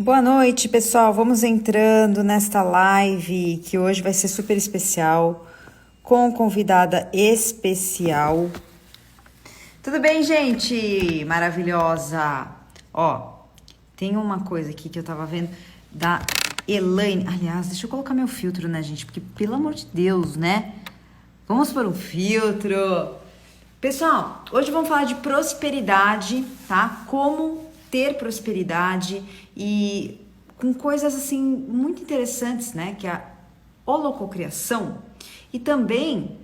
Boa noite, pessoal. Vamos entrando nesta live que hoje vai ser super especial, com convidada especial. Tudo bem, gente? Maravilhosa. Ó, tem uma coisa aqui que eu tava vendo da Elaine. Aliás, deixa eu colocar meu filtro, né, gente? Porque, pelo amor de Deus, né? Vamos por um filtro. Pessoal, hoje vamos falar de prosperidade, tá? Como ter prosperidade e com coisas assim muito interessantes, né? Que é a holococriação e também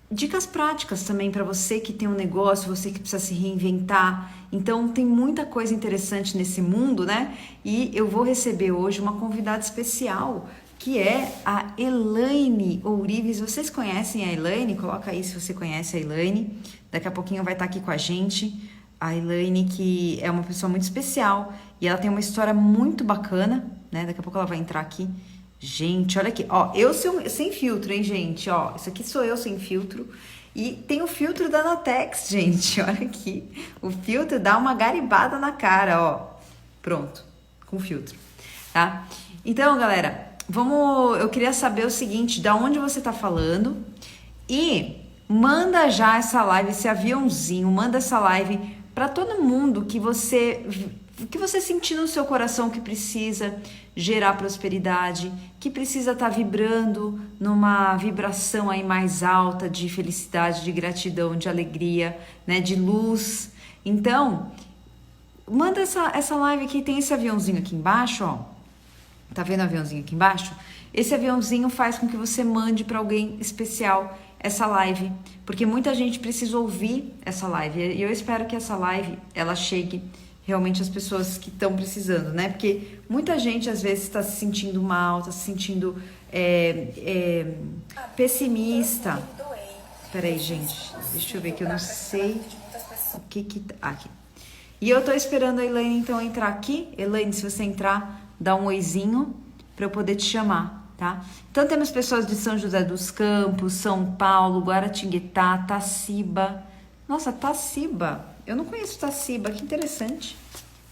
dicas práticas também para você que tem um negócio, você que precisa se reinventar. Então tem muita coisa interessante nesse mundo, né? E eu vou receber hoje uma convidada especial que é a Elaine Ourives. Vocês conhecem a Elaine? Coloca aí se você conhece a Elaine. Daqui a pouquinho vai estar aqui com a gente. A Elaine, que é uma pessoa muito especial e ela tem uma história muito bacana, né? Daqui a pouco ela vai entrar aqui. Gente, olha aqui, ó, eu sem filtro, hein, gente, ó, isso aqui sou eu sem filtro e tem o filtro da Natex, gente, olha aqui, o filtro dá uma garibada na cara, ó, pronto, com filtro, tá? Então, galera, eu queria saber o seguinte, da onde você tá falando e manda já essa live, esse aviãozinho, manda essa live para todo mundo que você sentir no seu coração que precisa gerar prosperidade, que precisa estar vibrando numa vibração aí mais alta de felicidade, de gratidão, de alegria, né, de luz. Então, manda essa live aqui, tem esse aviãozinho aqui embaixo, ó. Tá vendo o aviãozinho aqui embaixo? Esse aviãozinho faz com que você mande para alguém especial essa live, porque muita gente precisa ouvir essa live. E eu espero que essa live ela chegue realmente às pessoas que estão precisando, né? Porque muita gente às vezes está se sentindo mal, está se sentindo pessimista. Peraí, gente, deixa eu ver que eu não sei o que que tá aqui. E eu tô esperando a Elaine então entrar aqui. Elaine, se você entrar, dá um oizinho para eu poder te chamar, tá? Então temos pessoas de São José dos Campos, São Paulo, Guaratinguetá, Taciba. Nossa, Taciba. Eu não conheço Taciba, que interessante.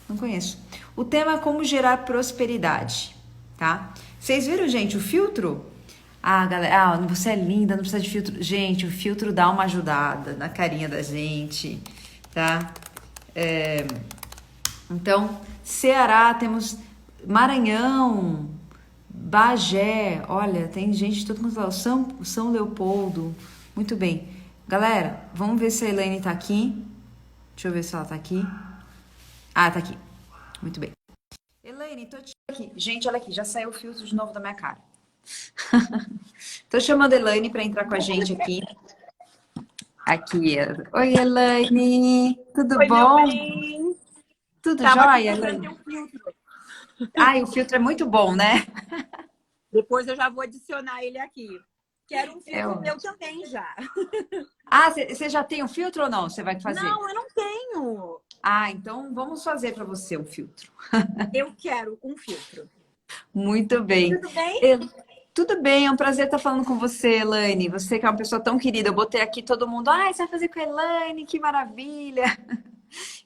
Não conheço. O tema é como gerar prosperidade, tá? Vocês viram, gente, o filtro? Ah, galera, você é linda, não precisa de filtro. Gente, o filtro dá uma ajudada na carinha da gente, tá? Então, Ceará, temos Maranhão, Bagé, olha, tem gente de todo mundo, São Leopoldo, muito bem. Galera, vamos ver se a Elaine tá aqui. Deixa eu ver se ela tá aqui. Ah, tá aqui. Muito bem. Elaine, tô te aqui. Gente, olha aqui, já saiu o filtro de novo da minha cara. Tô chamando a Elaine para entrar com a gente aqui. Aqui. Oi, Elaine. Tudo Oi, meu bom? bem. Tudo Tava aqui jóia, procurando Elaine? teu filtro. Ai, o filtro é muito bom, né? Depois eu já vou adicionar ele aqui. Quero um É filtro meu também já. Ah, você já tem um filtro ou não? Você vai fazer? Não, eu não tenho. Ah, então vamos fazer para você um filtro. Eu quero um filtro. Muito bem. Tudo bem? Eu- Tudo bem, é um prazer estar falando com você, Elaine. Você que é uma pessoa tão querida. Eu botei aqui todo mundo. Ai, você vai fazer com a Elaine, que maravilha.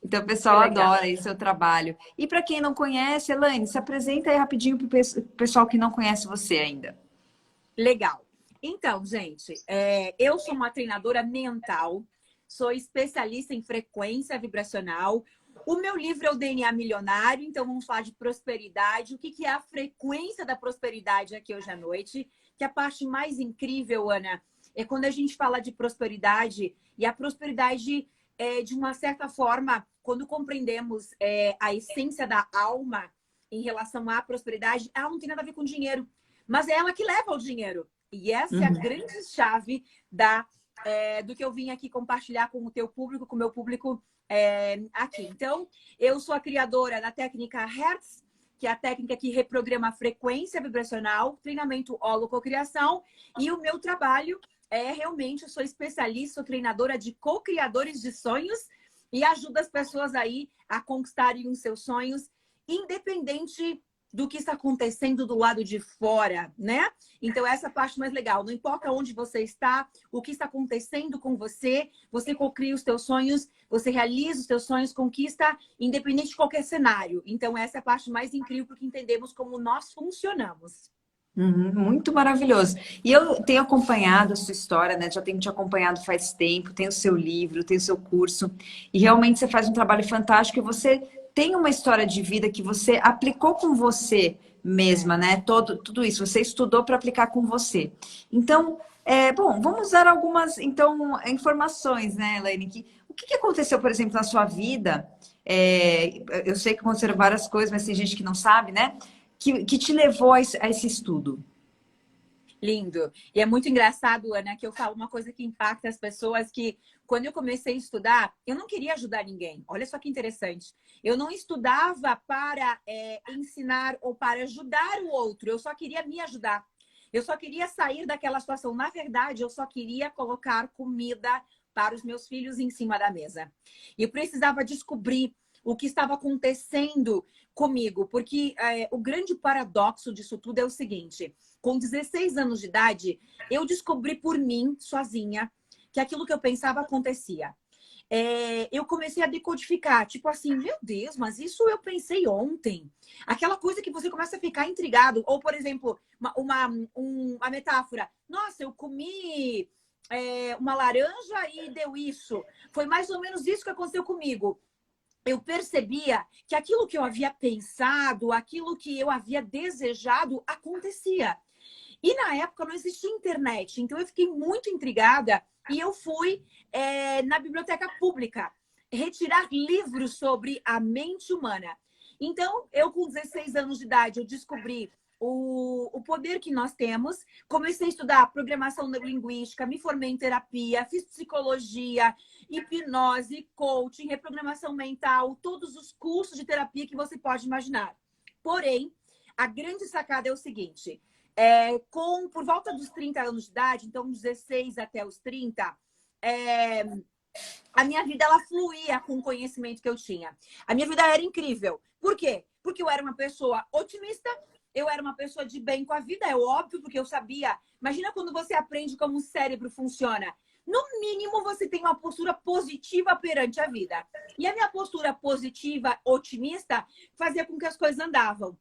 Então, o Que pessoal legal. adora aí seu trabalho. E para quem não conhece, Elaine, se apresenta aí rapidinho para o pessoal que não conhece você ainda. Legal. Então, gente, eu sou uma treinadora mental, sou especialista em frequência vibracional. O meu livro é o DNA Milionário, então vamos falar de prosperidade. O que é a frequência da prosperidade aqui hoje à noite? Que a parte mais incrível, Ana, é quando a gente fala de prosperidade, e a prosperidade, de uma certa forma, quando compreendemos a essência da alma em relação à prosperidade, ela não tem nada a ver com dinheiro, mas é ela que leva o dinheiro. E essa é a Uhum. grande chave do que eu vim aqui compartilhar com o teu público, com o meu público aqui. Então, eu sou a criadora da técnica Hertz, que é a técnica que reprograma a frequência vibracional, treinamento holococriação. E o meu trabalho realmente, eu sou especialista, sou treinadora de co-criadores de sonhos e ajudo as pessoas aí a conquistarem os seus sonhos, independente do que está acontecendo do lado de fora, né? Então, essa é a parte mais legal. Não importa onde você está, o que está acontecendo com você, você cocria os teus sonhos, você realiza os teus sonhos, conquista, independente de qualquer cenário. Então, essa é a parte mais incrível, porque entendemos como nós funcionamos. Muito maravilhoso. E eu tenho acompanhado a sua história, né? Já tenho te acompanhado faz tempo, tem o seu livro, tem o seu curso, e realmente você faz um trabalho fantástico e você tem uma história de vida que você aplicou com você mesma, né? Tudo isso, você estudou para aplicar com você. Então, bom, vamos dar algumas então informações, né, Elaine? O que aconteceu, por exemplo, na sua vida? Eu sei que aconteceram várias coisas, mas tem gente que não sabe, né? Que te levou a esse estudo? Lindo. E é muito engraçado, Ana, que eu falo uma coisa que impacta as pessoas, que quando eu comecei a estudar, eu não queria ajudar ninguém. Olha só que interessante. Eu não estudava para ensinar ou para ajudar o outro. Eu só queria me ajudar. Eu só queria sair daquela situação. Na verdade, eu só queria colocar comida para os meus filhos em cima da mesa. E eu precisava descobrir o que estava acontecendo comigo, porque o grande paradoxo disso tudo é o seguinte: com 16 anos de idade, eu descobri por mim, sozinha, que aquilo que eu pensava acontecia. Eu comecei a decodificar, tipo assim, meu Deus, mas isso eu pensei ontem. Aquela coisa que você começa a ficar intrigado. Ou, por exemplo, uma metáfora. Nossa, eu comi uma laranja e deu isso. Foi mais ou menos isso que aconteceu comigo. Eu percebia que aquilo que eu havia pensado, aquilo que eu havia desejado, acontecia. E na época não existia internet, então eu fiquei muito intrigada e eu fui na biblioteca pública retirar livros sobre a mente humana. Então, eu com 16 anos de idade, eu descobri o poder que nós temos. Comecei a estudar programação neurolinguística, me formei em terapia, fiz psicologia, hipnose, coaching, reprogramação mental, todos os cursos de terapia que você pode imaginar. Porém, a grande sacada é o seguinte: por volta dos 30 anos de idade, então 16 até os 30, a minha vida ela fluía com o conhecimento que eu tinha. A minha vida era incrível. Por quê? Porque eu era uma pessoa otimista, eu era uma pessoa de bem com a vida, é óbvio, porque eu sabia. Imagina quando você aprende como o cérebro funciona. No mínimo, você tem uma postura positiva perante a vida. E a minha postura positiva, otimista, fazia com que as coisas andavam.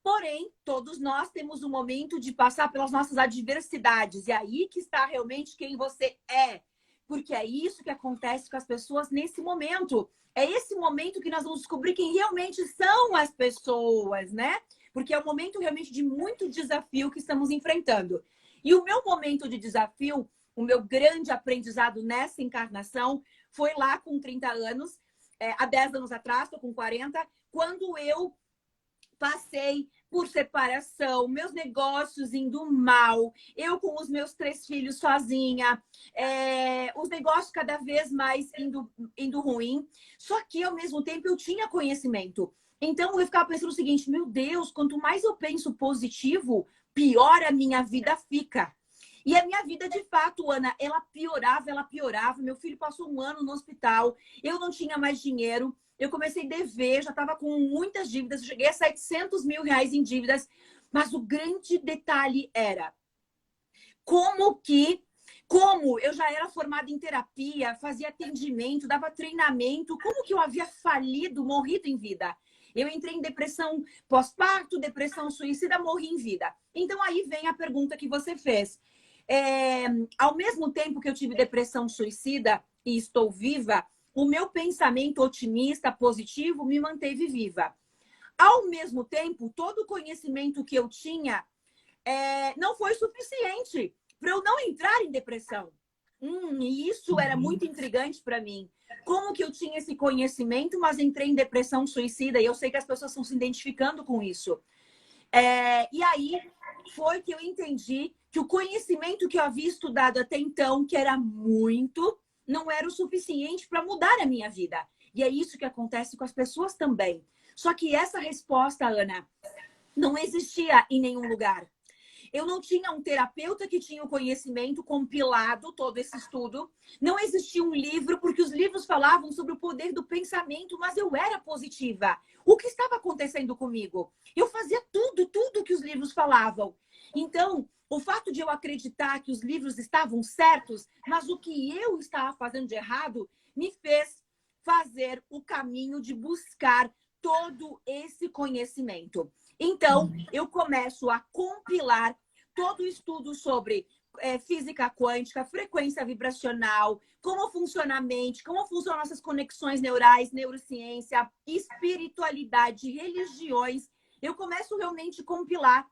Porém, todos nós temos um momento de passar pelas nossas adversidades. E aí que está realmente quem você é. Porque é isso que acontece com as pessoas nesse momento. É esse momento que nós vamos descobrir quem realmente são as pessoas, né? Porque é um momento realmente de muito desafio que estamos enfrentando. E o meu momento de desafio, o meu grande aprendizado nessa encarnação, foi lá com 30 anos, há 10 anos atrás, estou com 40, quando eu passei por separação, meus negócios indo mal, eu com os meus 3 filhos sozinha, os negócios cada vez mais indo ruim. Só que, ao mesmo tempo, eu tinha conhecimento. Então, eu ficava pensando o seguinte: meu Deus, quanto mais eu penso positivo, pior a minha vida fica. E a minha vida, de fato, Ana, ela piorava. Meu filho passou um ano no hospital, eu não tinha mais dinheiro. Eu comecei a dever, já estava com muitas dívidas, eu cheguei a 700 mil reais em dívidas. Mas o grande detalhe era como eu já era formada em terapia, fazia atendimento, dava treinamento, como que eu havia falido, morrido em vida. Eu entrei em depressão pós-parto, depressão suicida, morri em vida. Então aí vem a pergunta que você fez. Ao mesmo tempo que eu tive depressão suicida e estou viva, o meu pensamento otimista, positivo, me manteve viva. Ao mesmo tempo, todo o conhecimento que eu tinha não foi suficiente para eu não entrar em depressão. E isso era muito intrigante para mim. Como que eu tinha esse conhecimento, mas entrei em depressão suicida? E eu sei que as pessoas estão se identificando com isso. E aí foi que eu entendi que o conhecimento que eu havia estudado até então, que era muito, não era o suficiente para mudar a minha vida. E é isso que acontece com as pessoas também. Só que essa resposta, Ana, não existia em nenhum lugar. Eu não tinha um terapeuta que tinha o conhecimento compilado, todo esse estudo. Não existia um livro, porque os livros falavam sobre o poder do pensamento, mas eu era positiva. O que estava acontecendo comigo? Eu fazia tudo que os livros falavam. Então, o fato de eu acreditar que os livros estavam certos, mas o que eu estava fazendo de errado, me fez fazer o caminho de buscar todo esse conhecimento. Então, eu começo a compilar todo o estudo sobre física quântica, frequência vibracional, como funciona a mente, como funcionam nossas conexões neurais, neurociência, espiritualidade, religiões. Eu começo realmente a compilar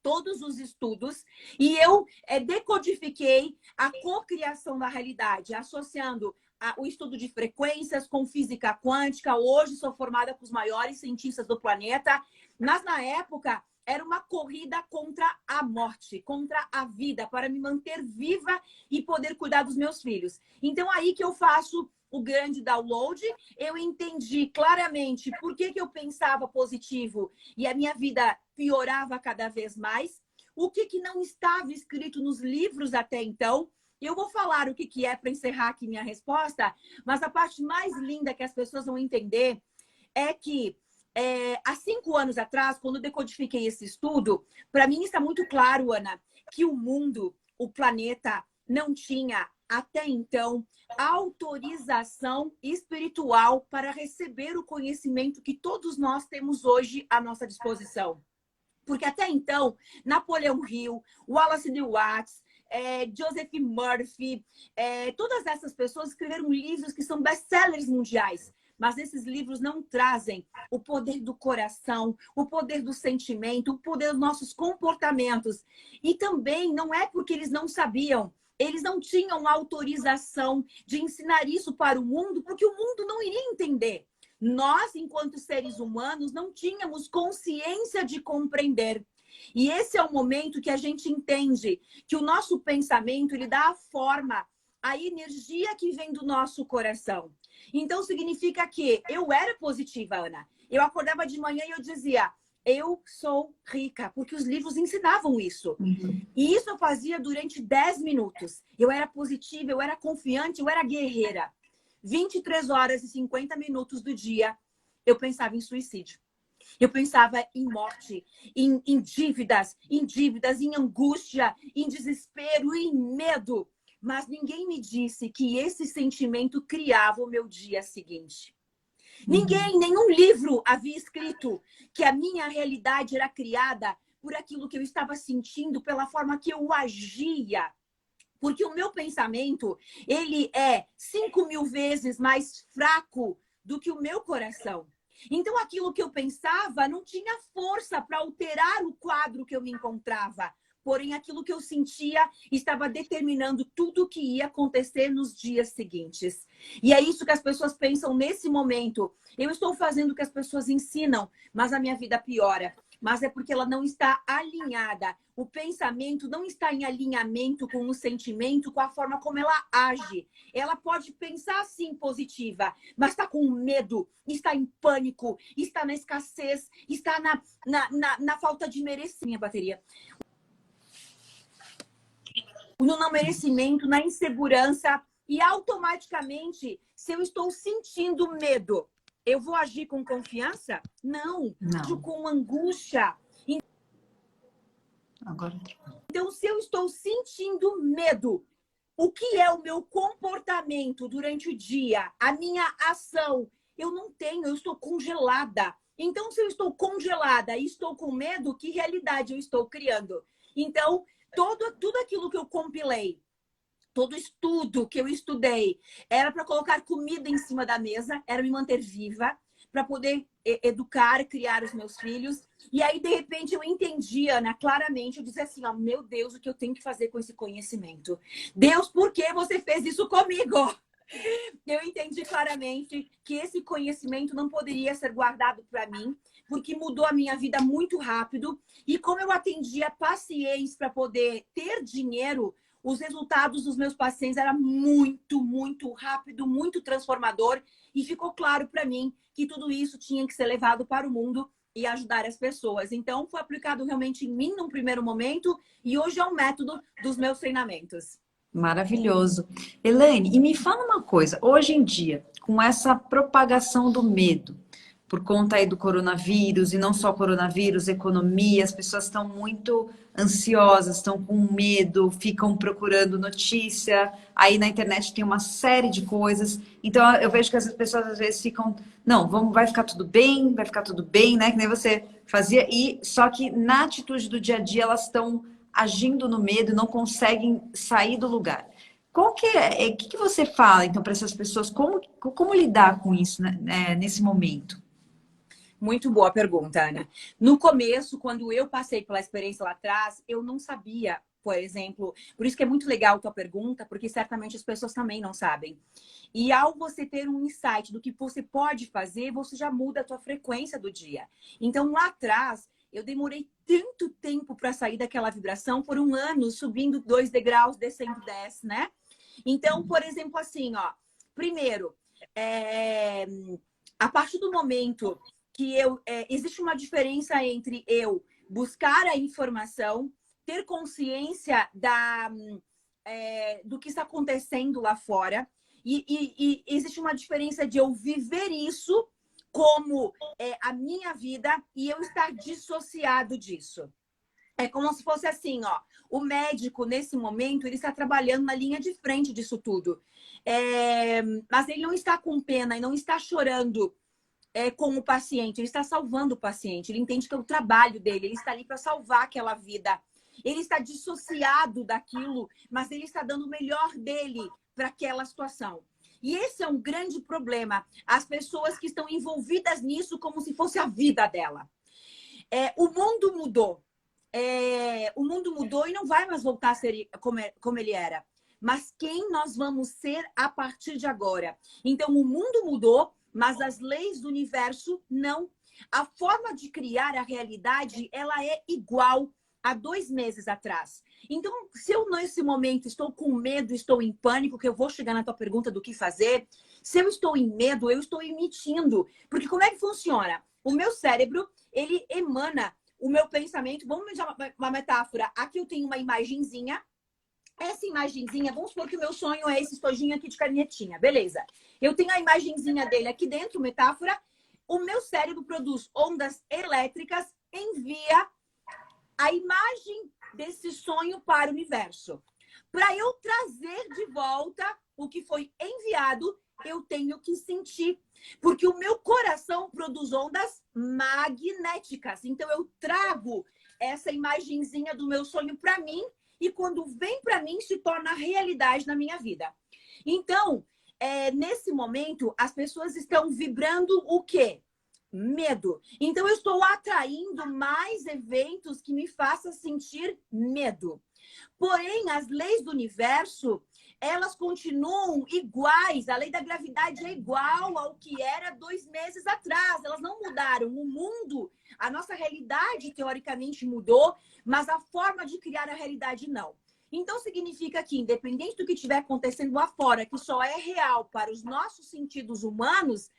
todos os estudos e eu decodifiquei a cocriação da realidade, associando o estudo de frequências com física quântica. Hoje sou formada com os maiores cientistas do planeta, mas na época era uma corrida contra a morte, contra a vida, para me manter viva e poder cuidar dos meus filhos. Então aí que eu faço o grande download, eu entendi claramente por que eu pensava positivo e a minha vida piorava cada vez mais, o que não estava escrito nos livros até então. Eu vou falar o que é para encerrar aqui minha resposta, mas a parte mais linda que as pessoas vão entender é que há 5 anos atrás, quando eu decodifiquei esse estudo, para mim está muito claro, Ana, que o mundo, o planeta, não tinha até então autorização espiritual para receber o conhecimento que todos nós temos hoje à nossa disposição. Porque até então, Napoleão Hill, Wallace D. Watts, Joseph Murphy, todas essas pessoas escreveram livros que são best-sellers mundiais. Mas esses livros não trazem o poder do coração, o poder do sentimento, o poder dos nossos comportamentos. E também não é porque eles não sabiam. Eles não tinham autorização de ensinar isso para o mundo, porque o mundo não iria entender. Nós, enquanto seres humanos, não tínhamos consciência de compreender. E esse é o momento que a gente entende que o nosso pensamento, ele dá a forma, a energia que vem do nosso coração. Então, significa que eu era positiva, Ana. Eu acordava de manhã e eu dizia, eu sou rica, porque os livros ensinavam isso. E isso eu fazia durante 10 minutos. Eu era positiva, eu era confiante, eu era guerreira. 23 horas e 50 minutos do dia, eu pensava em suicídio. Eu pensava em morte, em dívidas, em angústia, em desespero, em medo. Mas ninguém me disse que esse sentimento criava o meu dia seguinte. Ninguém, nenhum livro havia escrito que a minha realidade era criada por aquilo que eu estava sentindo, pela forma que eu agia. Porque o meu pensamento, ele é 5.000 vezes mais fraco do que o meu coração. Então, aquilo que eu pensava não tinha força para alterar o quadro que eu me encontrava. Porém, aquilo que eu sentia estava determinando tudo o que ia acontecer nos dias seguintes. E é isso que as pessoas pensam nesse momento. Eu estou fazendo o que as pessoas ensinam, mas a minha vida piora. Mas é porque ela não está alinhada. O pensamento não está em alinhamento com o sentimento, com a forma como ela age. Ela pode pensar assim positiva, mas está com medo, está em pânico, está na escassez, está na falta de merecimento. Minha bateria. No não merecimento, na insegurança. E automaticamente, se eu estou sentindo medo, eu vou agir com confiança? Não. Ajo com angústia. Agora. Então, se eu estou sentindo medo, o que é o meu comportamento durante o dia? A minha ação? Eu não tenho, eu estou congelada. Então, se eu estou congelada e estou com medo, que realidade eu estou criando? Então, tudo aquilo que eu compilei, todo estudo que eu estudei, era para colocar comida em cima da mesa, era me manter viva, para poder educar, criar os meus filhos. E aí, de repente, eu entendi, Ana, claramente, eu dizia assim, ó, meu Deus, o que eu tenho que fazer com esse conhecimento? Deus, por que você fez isso comigo? Eu entendi claramente que esse conhecimento não poderia ser guardado para mim, porque mudou a minha vida muito rápido. E como eu atendia pacientes para poder ter dinheiro, os resultados dos meus pacientes eram muito rápido, muito transformador. E ficou claro para mim que tudo isso tinha que ser levado para o mundo e ajudar as pessoas. Então, foi aplicado realmente em mim num primeiro momento e hoje é um método dos meus treinamentos. Maravilhoso. Elaine, e me fala uma coisa, hoje em dia, com essa propagação do medo, por conta aí do coronavírus, e não só coronavírus, economia, as pessoas estão muito ansiosas, estão com medo, ficam procurando notícia, aí na internet tem uma série de coisas, então eu vejo que essas pessoas às vezes ficam, não, vamos, vai ficar tudo bem, né, que nem você fazia, e só que na atitude do dia a dia elas estão agindo no medo e não conseguem sair do lugar. Qual que é, o que que você fala, então, para essas pessoas? Como lidar com isso, né, nesse momento? Muito boa pergunta, Ana. No começo, quando eu passei pela experiência lá atrás, eu não sabia, por exemplo, por isso que é muito legal a tua pergunta, porque certamente as pessoas também não sabem. E ao você ter um insight do que você pode fazer, você já muda a tua frequência do dia. Então, lá atrás, eu demorei tanto tempo para sair daquela vibração, por um ano, subindo 2 degraus, descendo 10, né? Então, por exemplo, assim, ó, primeiro, a partir do momento que existe uma diferença entre eu buscar a informação, ter consciência do que está acontecendo lá fora, e existe uma diferença de eu viver isso como a minha vida e eu estar dissociado disso. É como se fosse assim, ó. O médico, nesse momento, ele está trabalhando na linha de frente disso tudo. Mas ele não está com pena e não está chorando com o paciente, ele está salvando o paciente, ele entende que é o trabalho dele, ele está ali para salvar aquela vida. Ele está dissociado daquilo, mas ele está dando o melhor dele para aquela situação. E esse é um grande problema. As pessoas que estão envolvidas nisso como se fosse a vida dela. O mundo mudou. O mundo mudou e não vai mais voltar a ser como ele era. Mas quem nós vamos ser a partir de agora? Então, o mundo mudou, mas as leis do universo não. A forma de criar a realidade, ela é igual a 2 meses atrás. Então, se eu nesse momento estou com medo, estou em pânico, que eu vou chegar na tua pergunta do que fazer, se eu estou em medo, eu estou emitindo. Porque como é que funciona? O meu cérebro, ele emana o meu pensamento. Vamos usar uma metáfora. Aqui eu tenho uma imagenzinha. Essa imagenzinha, vamos supor que o meu sonho é esse estojinho aqui de canetinha, beleza. Eu tenho a imagenzinha dele aqui dentro, metáfora. O meu cérebro produz ondas elétricas, envia a imagem desse sonho para o universo. Para eu trazer de volta o que foi enviado, eu tenho que sentir. Porque o meu coração produz ondas magnéticas. Então, eu trago essa imagenzinha do meu sonho para mim e quando vem para mim, se torna realidade na minha vida. Então, nesse momento, as pessoas estão vibrando o quê? Medo. Então, eu estou atraindo mais eventos que me façam sentir medo. Porém, as leis do universo, elas continuam iguais. A lei da gravidade é igual ao que era 2 meses atrás. Elas não mudaram. O mundo, a nossa realidade, teoricamente, mudou, mas a forma de criar a realidade não. Então, significa que, independente do que estiver acontecendo lá fora, que só é real para os nossos sentidos humanos,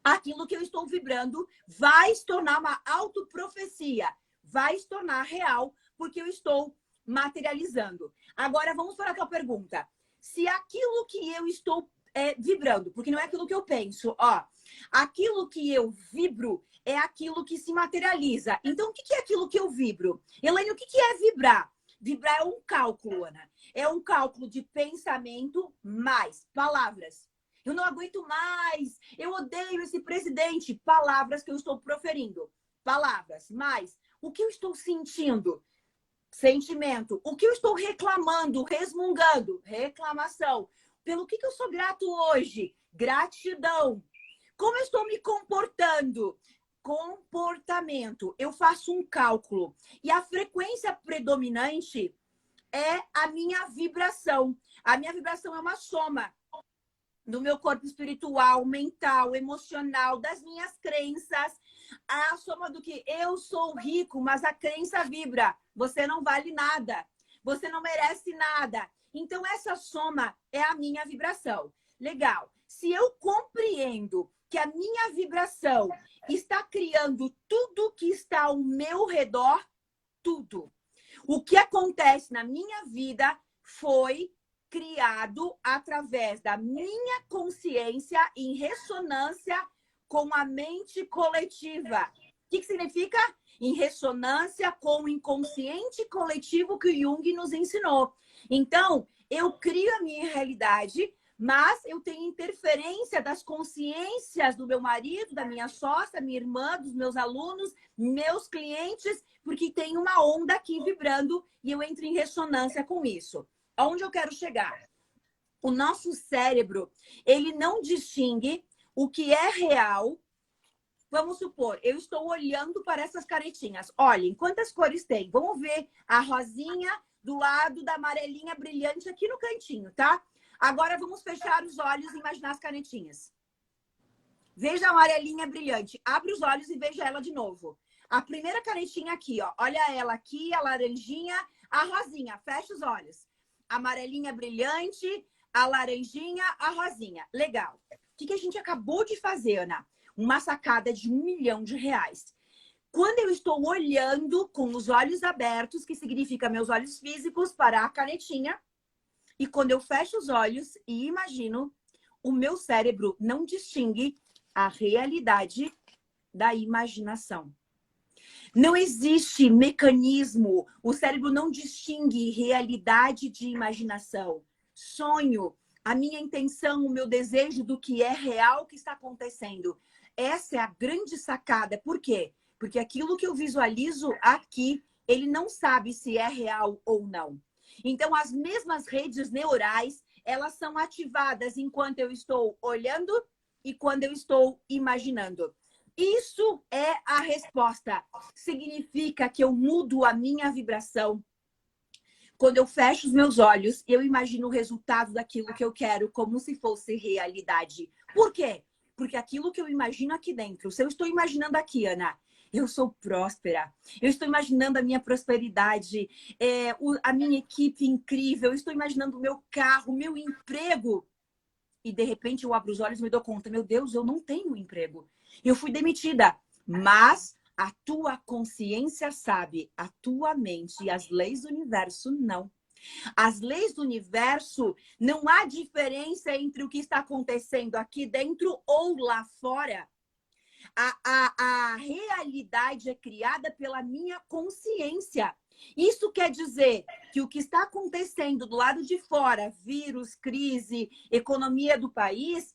aquilo que eu estou vibrando vai se tornar uma autoprofecia. Vai se tornar real, porque eu estou materializando. Agora, vamos para a tua pergunta. Se aquilo que eu estou vibrando, porque não é aquilo que eu penso, ó, aquilo que eu vibro é aquilo que se materializa. Então, o que é aquilo que eu vibro? Elaine, o que é vibrar? Vibrar é um cálculo, Ana. É um cálculo de pensamento mais palavras. Eu não aguento mais, eu odeio esse presidente. Palavras que eu estou proferindo. Palavras mais o que eu estou sentindo. Sentimento. O que eu estou reclamando, resmungando? Reclamação. Pelo que eu sou grato hoje? Gratidão. Como eu estou me comportando? Comportamento. Eu faço um cálculo. E a frequência predominante é a minha vibração. A minha vibração é uma soma do meu corpo espiritual, mental, emocional, das minhas crenças. A soma do que eu sou rico, mas a crença vibra. Você não vale nada. Você não merece nada. Então, essa soma é a minha vibração. Legal. Se eu compreendo que a minha vibração está criando tudo que está ao meu redor, tudo. O que acontece na minha vida foi criado através da minha consciência em ressonância com a mente coletiva. O que significa? Em ressonância com o inconsciente coletivo que o Jung nos ensinou. Então, eu crio a minha realidade, mas eu tenho interferência das consciências do meu marido, da minha sócia, da minha irmã, dos meus alunos, meus clientes, porque tem uma onda aqui vibrando e eu entro em ressonância com isso. Aonde eu quero chegar? O nosso cérebro, ele não distingue o que é real. Vamos supor, eu estou olhando para essas canetinhas. Olhem, quantas cores tem? Vamos ver a rosinha do lado da amarelinha brilhante aqui no cantinho, tá? Agora vamos fechar os olhos e imaginar as canetinhas. Veja a amarelinha brilhante. Abre os olhos e veja ela de novo. A primeira canetinha aqui, ó. Olha ela aqui, a laranjinha, a rosinha. Fecha os olhos. A amarelinha brilhante, a laranjinha, a rosinha. Legal. O que a gente acabou de fazer, Ana? Uma sacada de R$1 milhão. Quando eu estou olhando com os olhos abertos, que significa meus olhos físicos, para a canetinha, e quando eu fecho os olhos e imagino, o meu cérebro não distingue a realidade da imaginação. Não existe mecanismo, o cérebro não distingue realidade de imaginação. Sonho, a minha intenção, o meu desejo do que é real que está acontecendo. Essa é a grande sacada. Por quê? Porque aquilo que eu visualizo aqui, ele não sabe se é real ou não. Então, as mesmas redes neurais, elas são ativadas enquanto eu estou olhando e quando eu estou imaginando. Isso é a resposta. Significa que eu mudo a minha vibração. Quando eu fecho os meus olhos, eu imagino o resultado daquilo que eu quero como se fosse realidade. Por quê? Porque aquilo que eu imagino aqui dentro, se eu estou imaginando aqui, Ana, eu sou próspera. Eu estou imaginando a minha prosperidade, a minha equipe incrível. Eu estou imaginando o meu carro, o meu emprego. E, de repente, eu abro os olhos e me dou conta. Meu Deus, eu não tenho um emprego. Eu fui demitida. Mas a tua consciência sabe, a tua mente e as leis do universo não. As leis do universo, não há diferença entre o que está acontecendo aqui dentro ou lá fora. A realidade é criada pela minha consciência. Isso quer dizer que o que está acontecendo do lado de fora, vírus, crise, economia do país,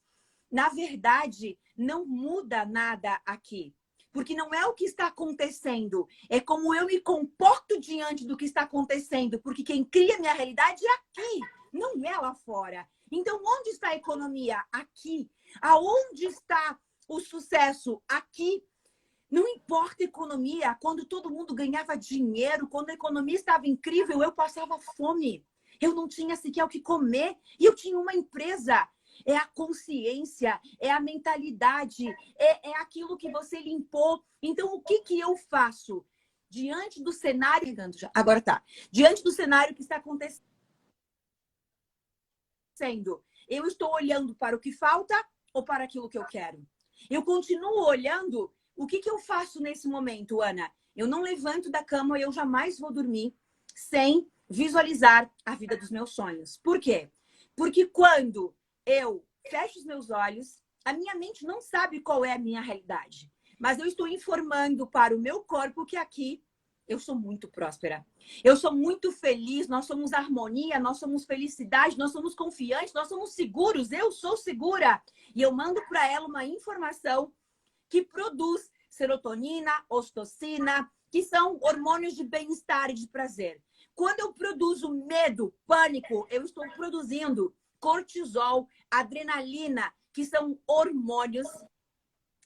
na verdade, não muda nada aqui. Porque não é o que está acontecendo, é como eu me comporto diante do que está acontecendo. Porque quem cria minha realidade é aqui, não é lá fora. Então, onde está a economia? Aqui. Aonde está o sucesso? Aqui. Não importa a economia, quando todo mundo ganhava dinheiro, quando a economia estava incrível, eu passava fome. Eu não tinha sequer o que comer e eu tinha uma empresa. É a consciência, é a mentalidade, é aquilo que você limpou. Então, o que eu faço? Diante do cenário... Agora tá. Diante do cenário que está acontecendo, eu estou olhando para o que falta ou para aquilo que eu quero? Eu continuo olhando... O que eu faço nesse momento, Ana? Eu não levanto da cama e eu jamais vou dormir sem visualizar a vida dos meus sonhos. Por quê? Porque quando eu fecho os meus olhos, a minha mente não sabe qual é a minha realidade. Mas eu estou informando para o meu corpo que aqui eu sou muito próspera. Eu sou muito feliz, nós somos harmonia, nós somos felicidade, nós somos confiantes, nós somos seguros, eu sou segura. E eu mando para ela uma informação que produz serotonina, ocitocina, que são hormônios de bem-estar e de prazer. Quando eu produzo medo, pânico, eu estou produzindo cortisol, adrenalina, que são hormônios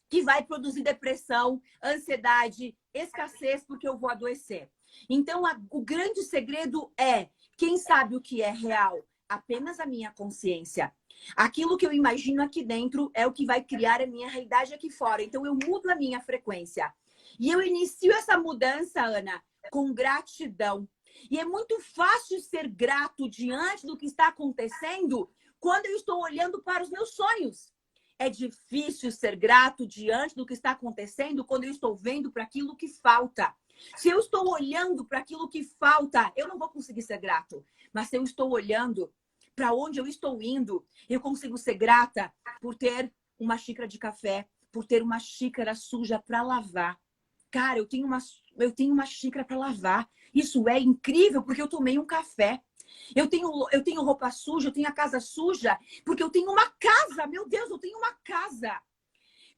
que vai produzir depressão, ansiedade, escassez, porque eu vou adoecer. Então, o grande segredo é, quem sabe o que é real? Apenas a minha consciência. Aquilo que eu imagino aqui dentro é o que vai criar a minha realidade aqui fora. Então, eu mudo a minha frequência. E eu inicio essa mudança, Ana, com gratidão. E é muito fácil ser grato diante do que está acontecendo quando eu estou olhando para os meus sonhos. é difícil ser grato diante do que está acontecendo quando eu estou vendo para aquilo que falta. Se eu estou olhando para aquilo que falta, eu não vou conseguir ser grato. Mas se eu estou olhando para onde eu estou indo, eu consigo ser grata por ter uma xícara de café, por ter uma xícara suja para lavar. Cara, eu tenho uma xícara para lavar. Isso é incrível porque eu tomei um café. Eu tenho roupa suja, eu tenho a casa suja, porque eu tenho uma casa. Meu Deus, eu tenho uma casa.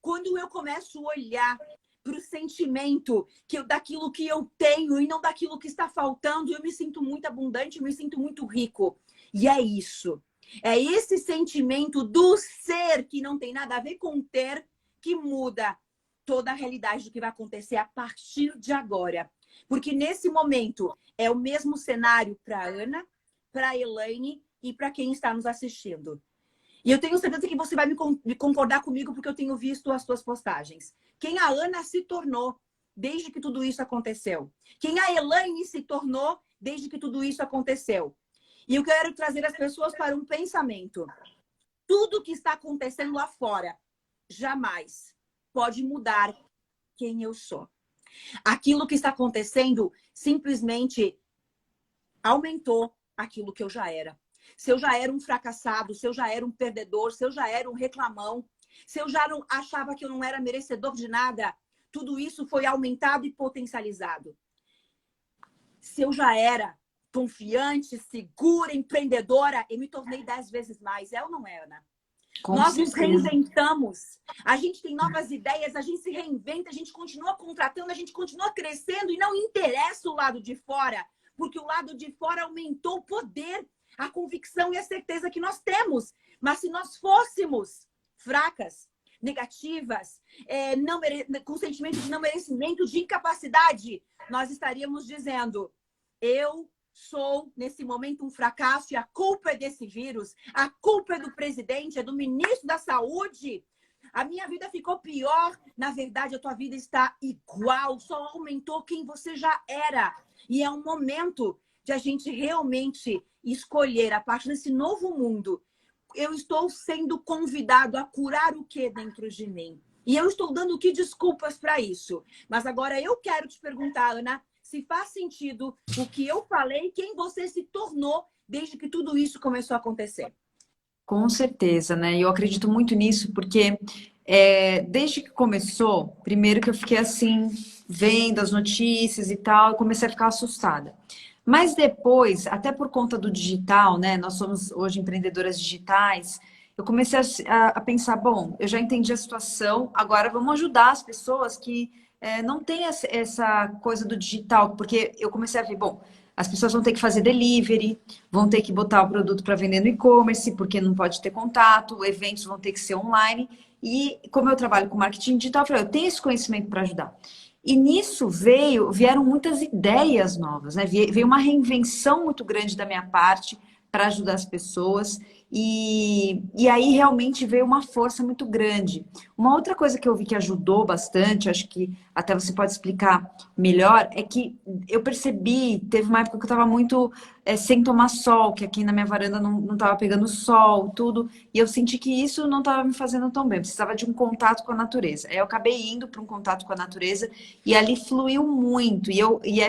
Quando eu começo a olhar para o sentimento daquilo que eu tenho e não daquilo que está faltando, eu me sinto muito abundante, eu me sinto muito rico. E é isso. É esse sentimento do ser que não tem nada a ver com ter que muda toda a realidade do que vai acontecer a partir de agora. Porque nesse momento é o mesmo cenário para a Ana, para a Elaine e para quem está nos assistindo. E eu tenho certeza que você vai me concordar comigo porque eu tenho visto as suas postagens. Quem a Ana se tornou desde que tudo isso aconteceu. Quem a Elaine se tornou desde que tudo isso aconteceu. E eu quero trazer as pessoas para um pensamento. Tudo que está acontecendo lá fora jamais pode mudar quem eu sou. Aquilo que está acontecendo simplesmente aumentou aquilo que eu já era. Se eu já era um fracassado, se eu já era um perdedor, se eu já era um reclamão, se eu já não achava que eu não era merecedor de nada, tudo isso foi aumentado e potencializado. Se eu já era confiante, segura, empreendedora, eu me tornei 10 vezes mais. É ou não é, Ana? Nós nos reinventamos. A gente tem novas ideias, a gente se reinventa, a gente continua contratando, a gente continua crescendo e não interessa o lado de fora, porque o lado de fora aumentou o poder, a convicção e a certeza que nós temos. Mas se nós fôssemos fracas, negativas, com sentimento de não merecimento, de incapacidade, nós estaríamos dizendo: eu sou, nesse momento, um fracasso e a culpa é desse vírus, a culpa é do presidente, é do ministro da Saúde. A minha vida ficou pior. Na verdade, a tua vida está igual, só aumentou quem você já era. E é um momento de a gente realmente escolher, a partir desse novo mundo, eu estou sendo convidado a curar o que dentro de mim? E eu estou dando que desculpas para isso. Mas agora eu quero te perguntar, Ana, se faz sentido o que eu falei, quem você se tornou desde que tudo isso começou a acontecer. Com certeza, né? Eu acredito muito nisso, porque desde que começou, primeiro que eu fiquei assim, vendo as notícias e tal, eu comecei a ficar assustada. Mas depois, até por conta do digital, né? Nós somos hoje empreendedoras digitais, eu comecei a pensar, bom, eu já entendi a situação, agora vamos ajudar as pessoas que não têm essa coisa do digital, porque eu comecei a ver, bom, as pessoas vão ter que fazer delivery, vão ter que botar o produto para vender no e-commerce, porque não pode ter contato, eventos vão ter que ser online. E como eu trabalho com marketing digital, eu falei, eu tenho esse conhecimento para ajudar. E nisso vieram muitas ideias novas, né? Veio uma reinvenção muito grande da minha parte para ajudar as pessoas. E aí realmente veio uma força muito grande. Uma outra coisa que eu vi que ajudou bastante, acho que até você pode explicar melhor, é que eu percebi, teve uma época que eu estava muito sem tomar sol, que aqui na minha varanda não estava pegando sol, tudo, e eu senti que isso não estava me fazendo tão bem, precisava de um contato com a natureza. Aí eu acabei indo para um contato com a natureza e ali fluiu muito,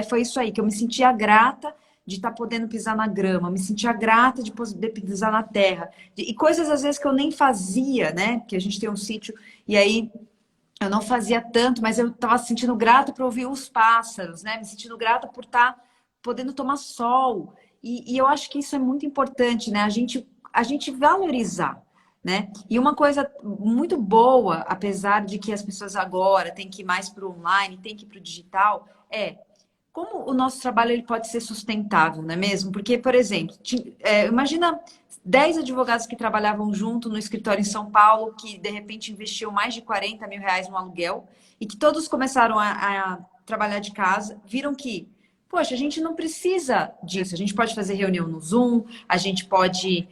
foi isso aí, que eu me sentia grata de estar podendo pisar na grama, me sentia grata de poder pisar na terra. E coisas, às vezes, que eu nem fazia, né? Porque a gente tem um sítio, e aí eu não fazia tanto, mas eu estava se sentindo grata para ouvir os pássaros, né? Me sentindo grata por estar podendo tomar sol. E eu acho que isso é muito importante, né? A gente valorizar, né? E uma coisa muito boa, apesar de que as pessoas agora têm que ir mais para o online, têm que ir para o digital, como o nosso trabalho ele pode ser sustentável, não é mesmo? Porque, por exemplo, imagina 10 advogados que trabalhavam junto no escritório em São Paulo, que de repente investiam mais de 40 mil reais no aluguel, e que todos começaram a trabalhar de casa, viram que, poxa, a gente não precisa disso, a gente pode fazer reunião no Zoom, a gente pode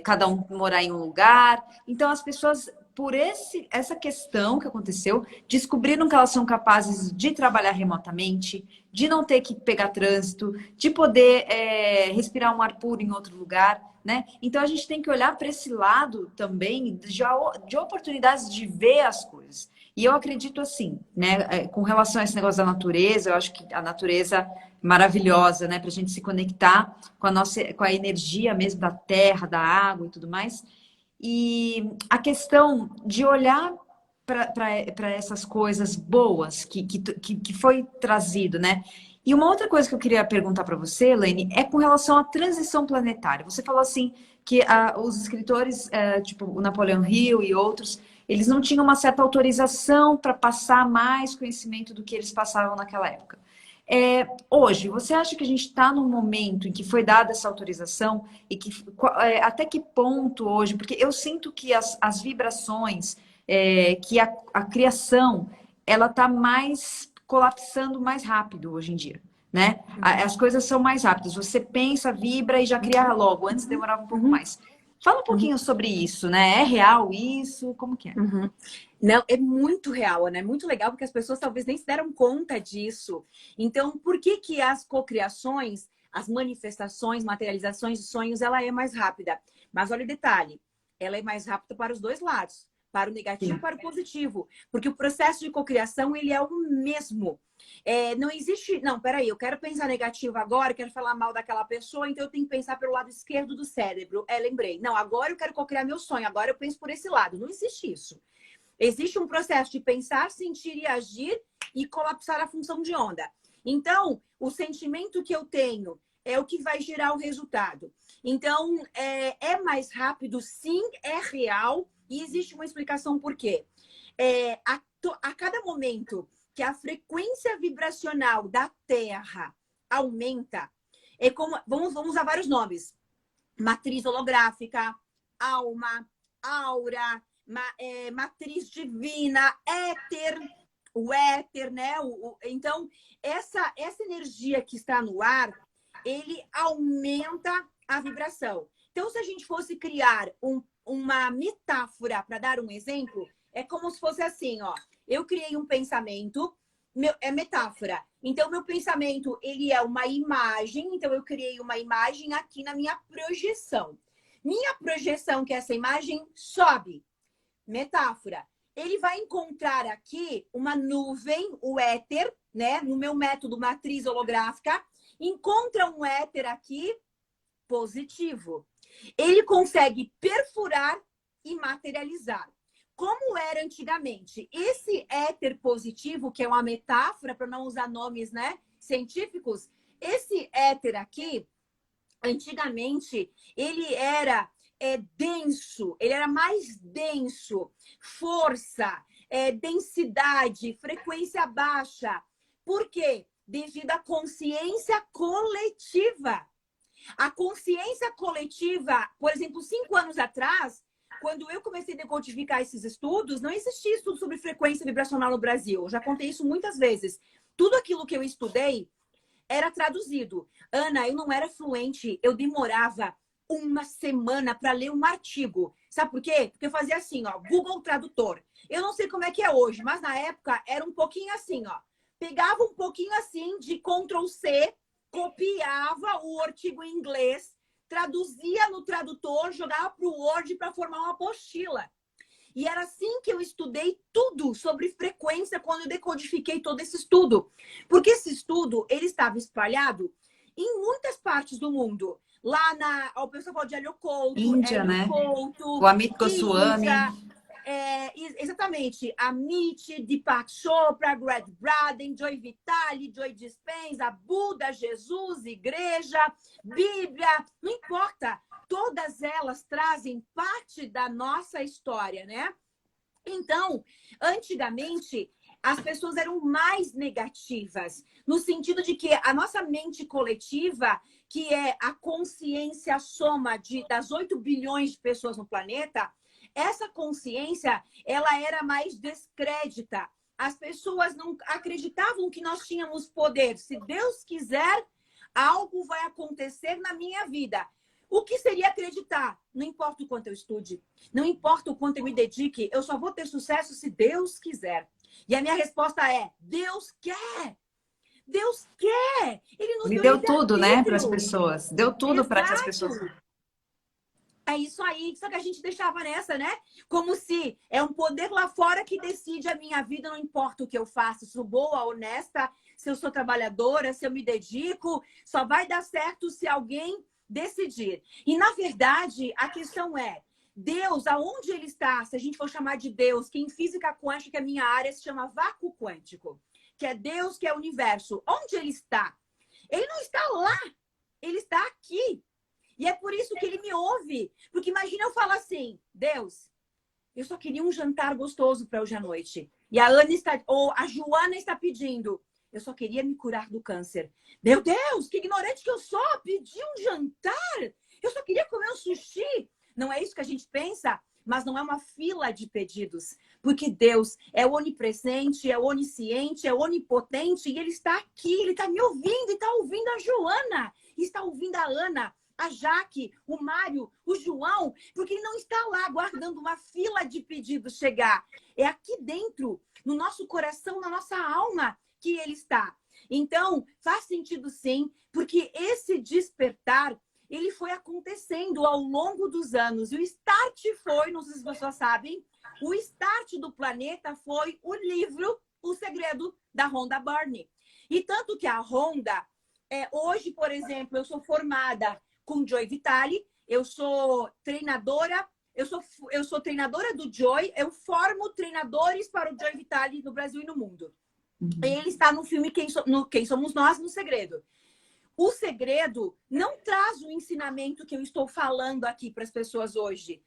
cada um morar em um lugar. Então, as pessoas por essa questão que aconteceu, descobriram que elas são capazes de trabalhar remotamente, de não ter que pegar trânsito, de poder respirar um ar puro em outro lugar, né? Então a gente tem que olhar para esse lado também de oportunidades de ver as coisas. E eu acredito assim, né? Com relação a esse negócio da natureza, eu acho que a natureza é maravilhosa, né? Para a gente se conectar com a energia mesmo da terra, da água e tudo mais. E a questão de olhar para essas coisas boas que foi trazido, né? E uma outra coisa que eu queria perguntar para você, Elaine, é com relação à transição planetária. Você falou assim que os escritores, tipo o Napoleão Hill e outros, eles não tinham uma certa autorização para passar mais conhecimento do que eles passavam naquela época. Hoje, você acha que a gente está num momento em que foi dada essa autorização e que até que ponto hoje? Porque eu sinto que as vibrações, que a criação, ela está mais colapsando mais rápido hoje em dia, né? As coisas são mais rápidas. Você pensa, vibra e já cria logo. Antes demorava um pouco mais. Fala um pouquinho sobre isso, né? É real isso? Como que é? Não, é muito real, né? É muito legal, porque as pessoas talvez nem se deram conta disso. Então, por que que as cocriações, as manifestações, materializações de sonhos, ela é mais rápida? Mas olha o detalhe, ela é mais rápida para os dois lados, para o negativo e para o positivo. Porque o processo de cocriação, ele é o mesmo. Não existe... Não, peraí, eu quero pensar negativo agora, quero falar mal daquela pessoa, então eu tenho que pensar pelo lado esquerdo do cérebro. Lembrei. Não, agora eu quero cocriar meu sonho, agora eu penso por esse lado. Não existe isso. Existe um processo de pensar, sentir e agir e colapsar a função de onda. Então, o sentimento que eu tenho é o que vai gerar o resultado. Então, é mais rápido, sim, é real e existe uma explicação por quê. A cada momento que a frequência vibracional da Terra aumenta, é como, vamos usar vários nomes: matriz holográfica, alma, aura, matriz divina, éter, o éter, né? Então, essa energia que está no ar, ele aumenta a vibração. Então, se a gente fosse criar uma metáfora para dar um exemplo, é como se fosse assim, ó. Eu criei um pensamento, é metáfora. Então, meu pensamento, ele é uma imagem. Então, eu criei uma imagem aqui na minha projeção. Minha projeção, que é essa imagem, sobe. Metáfora. Ele vai encontrar aqui uma nuvem, o éter, né? No meu método matriz holográfica, encontra um éter aqui positivo. Ele consegue perfurar e materializar. Como era antigamente? Esse éter positivo, que é uma metáfora, para não usar nomes, né, científicos, esse éter aqui, antigamente, ele era denso, ele era mais denso, força, densidade, frequência baixa. Por quê? Devido à consciência coletiva. A consciência coletiva, por exemplo, 5 anos atrás, quando eu comecei a decodificar esses estudos, não existia estudo sobre frequência vibracional no Brasil. Eu já contei isso muitas vezes. Tudo aquilo que eu estudei era traduzido. Ana, eu não era fluente, eu demorava uma semana para ler um artigo. Sabe por quê? Porque eu fazia assim, ó, Google Tradutor. Eu não sei como é que é hoje, mas na época era um pouquinho assim, ó. Pegava um pouquinho assim de Ctrl+C, copiava o artigo em inglês, traduzia no tradutor, jogava para o Word para formar uma apostila. E era assim que eu estudei tudo sobre frequência quando eu decodifiquei todo esse estudo. Porque esse estudo, ele estava espalhado em muitas partes do mundo. Lá o pessoal fala de Helio Couto, Índia, Hélio né? Couto, O Amit Goswami. Exatamente. Amit, Deepak Chopra, Greg Braden, Joy Vitale, Joy Dispenza, Buda, Jesus, Igreja, Bíblia, não importa. Todas elas trazem parte da nossa história, né? Então, antigamente, as pessoas eram mais negativas, no sentido de que a nossa mente coletiva, que é a consciência soma das 8 bilhões de pessoas no planeta, essa consciência, ela era mais descrédita. As pessoas não acreditavam que nós tínhamos poder. Se Deus quiser, algo vai acontecer na minha vida. O que seria acreditar? Não importa o quanto eu estude, não importa o quanto eu me dedique, eu só vou ter sucesso se Deus quiser. E a minha resposta é: Deus quer! Deus quer! Ele nos Ele deu deu tudo, né, para as livre-arbítrio. pessoas. Deu tudo para que as pessoas. Exato! É isso aí, só que a gente deixava nessa, né? Como se é um poder lá fora que decide a minha vida, não importa o que eu faço, se sou boa, honesta, se eu sou trabalhadora, se eu me dedico, só vai dar certo se alguém decidir. E, na verdade, a questão é, Deus, aonde ele está, se a gente for chamar de Deus, que em física quântica, a minha área se chama vácuo quântico, que é Deus, que é o universo. Onde ele está? Ele não está lá, ele está aqui. E é por isso que ele me ouve. Porque imagina eu falar assim, Deus, eu só queria um jantar gostoso para hoje à noite. E a Ana está, ou a Joana está pedindo, eu só queria me curar do câncer. Meu Deus, que ignorante que eu sou! Pedi um jantar! Eu só queria comer um sushi! Não é isso que a gente pensa? Mas não é uma fila de pedidos. Porque Deus é onipresente, é onisciente, é onipotente. E Ele está aqui, Ele está me ouvindo. E está ouvindo a Joana. E está ouvindo a Ana, a Jaque, o Mário, o João. Porque Ele não está lá aguardando uma fila de pedidos chegar. É aqui dentro, no nosso coração, na nossa alma, que Ele está. Então, faz sentido sim, porque esse despertar, ele foi acontecendo ao longo dos anos. E o start foi, não sei se vocês sabem, o start do planeta foi o livro O Segredo, da Rhonda Byrne. E tanto que a Rhonda, hoje, por exemplo, eu sou formada com Joy Vitale, eu sou treinadora, eu sou treinadora do Joy, eu formo treinadores para o Joy Vitale no Brasil e no mundo. Ele está no filme Quem Somos Nós, no Segredo. O segredo não traz o ensinamento que eu estou falando aqui para as pessoas hoje.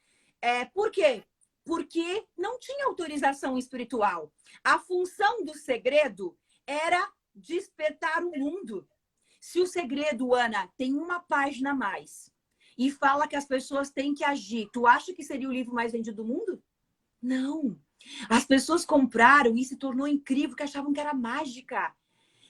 Por quê? Porque não tinha autorização espiritual. A função do segredo era despertar o mundo. Se o segredo, Ana, tem uma página a mais e fala que as pessoas têm que agir, tu acha que seria o livro mais vendido do mundo? Não. As pessoas compraram e se tornou incrível, porque achavam que era mágica.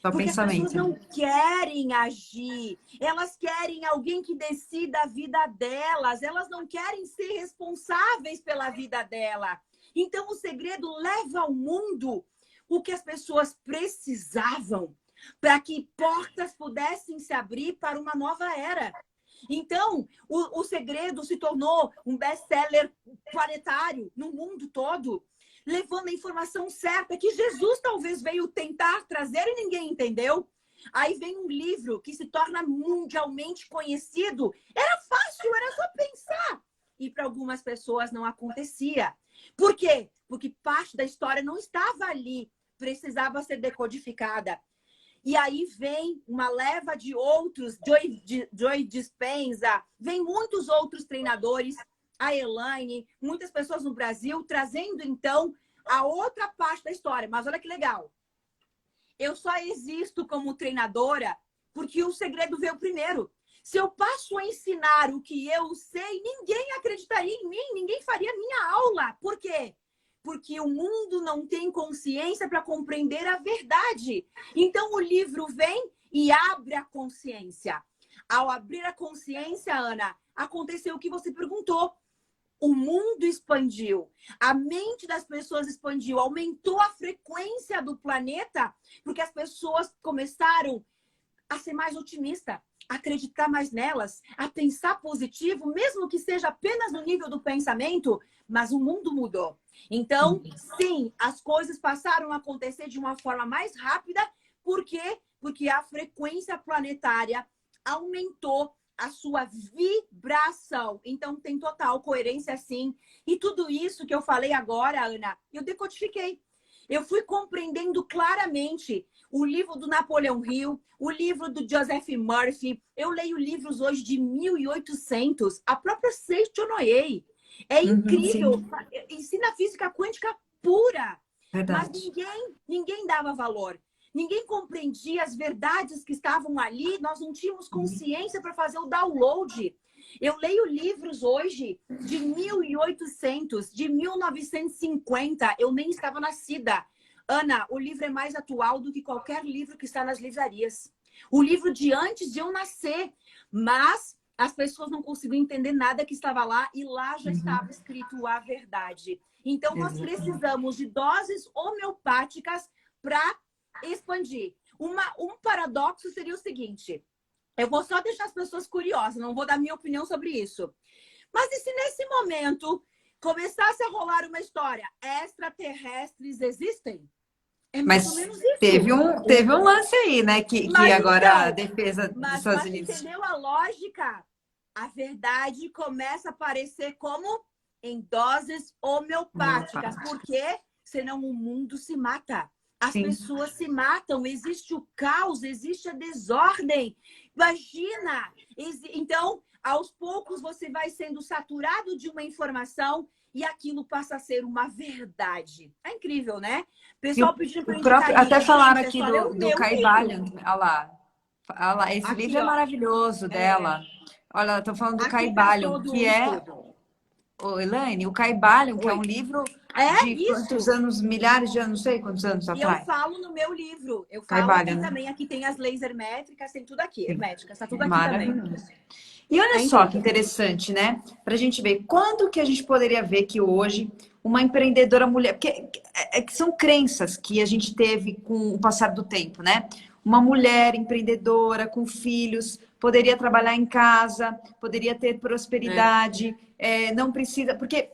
Só Porque as pessoas pensamento. não querem agir. Elas querem alguém que decida a vida delas. Elas não querem ser responsáveis pela vida dela. Então, o segredo leva ao mundo o que as pessoas precisavam para que portas pudessem se abrir para uma nova era. Então, o segredo se tornou um best-seller planetário no mundo todo, levando a informação certa que Jesus talvez veio tentar trazer e ninguém entendeu. Aí vem um livro que se torna mundialmente conhecido. Era fácil, era só pensar. E para algumas pessoas não acontecia. Por quê? Porque parte da história não estava ali, precisava ser decodificada. E aí vem uma leva de outros, Joy Dispenza, vem muitos outros treinadores, a Elaine, muitas pessoas no Brasil, trazendo, então, a outra parte da história. Mas olha que legal. Eu só existo como treinadora porque o segredo veio primeiro. Se eu passo a ensinar o que eu sei, ninguém acreditaria em mim, ninguém faria minha aula. Por quê? Porque o mundo não tem consciência para compreender a verdade. Então, o livro vem e abre a consciência. Ao abrir a consciência, Ana, aconteceu o que você perguntou. O mundo expandiu, a mente das pessoas expandiu, aumentou a frequência do planeta, porque as pessoas começaram a ser mais otimistas, a acreditar mais nelas, a pensar positivo, mesmo que seja apenas no nível do pensamento, mas o mundo mudou. Então, sim, as coisas passaram a acontecer de uma forma mais rápida. Por quê? Porque a frequência planetária aumentou a sua vibração. Então, tem total coerência, sim. E tudo isso que eu falei agora, Ana, eu decodifiquei. Eu fui compreendendo claramente o livro do Napoleão Hill, o livro do Joseph Murphy. Eu leio livros hoje de 1800. A própria Seiichi Onoye. É incrível. Ensina física quântica pura. Verdade. Mas ninguém dava valor. Ninguém compreendia as verdades que estavam ali. Nós não tínhamos consciência para fazer o download. Eu leio livros hoje de 1800, de 1950. Eu nem estava nascida. Ana, o livro é mais atual do que qualquer livro que está nas livrarias. O livro de antes de eu nascer. Mas as pessoas não conseguiam entender nada que estava lá e lá já estava escrito a verdade. Então, nós precisamos de doses homeopáticas para expandir. Um paradoxo seria o seguinte: eu vou só deixar as pessoas curiosas, não vou dar minha opinião sobre isso. Mas e se nesse momento começasse a rolar uma história, extraterrestres existem? É mais ou Mas menos isso. teve um lance aí, né? Que agora então, a defesa dos Estados Unidos. Entendeu a lógica? A verdade começa a aparecer como em doses homeopáticas. Porque senão o mundo se mata. As pessoas se matam, existe o caos, existe a desordem. Imagina! Então, aos poucos, você vai sendo saturado de uma informação e aquilo passa a ser uma verdade. É incrível, né? O pessoal pediu para indicar até livro. falaram Gente, aqui é do Caibalion. Olha lá. Olha lá. Esse aqui, livro é maravilhoso dela. Olha, estão falando do Caibalion, que é... Ô, Elaine, o Caibalion, que é um livro de quantos anos, milhares de anos, não sei quantos anos E eu atrás. falo no meu livro. Eu falo Caibalion, aqui né? também. Aqui tem as laser métricas, tem tudo aqui. Herméticas, tá tudo aqui Maravilhoso. também. E olha só que interessante, né? Para a gente ver quando que a gente poderia ver que hoje uma empreendedora mulher, porque que são crenças que a gente teve com o passar do tempo, né? Uma mulher empreendedora com filhos poderia trabalhar em casa, poderia ter prosperidade, não precisa, porque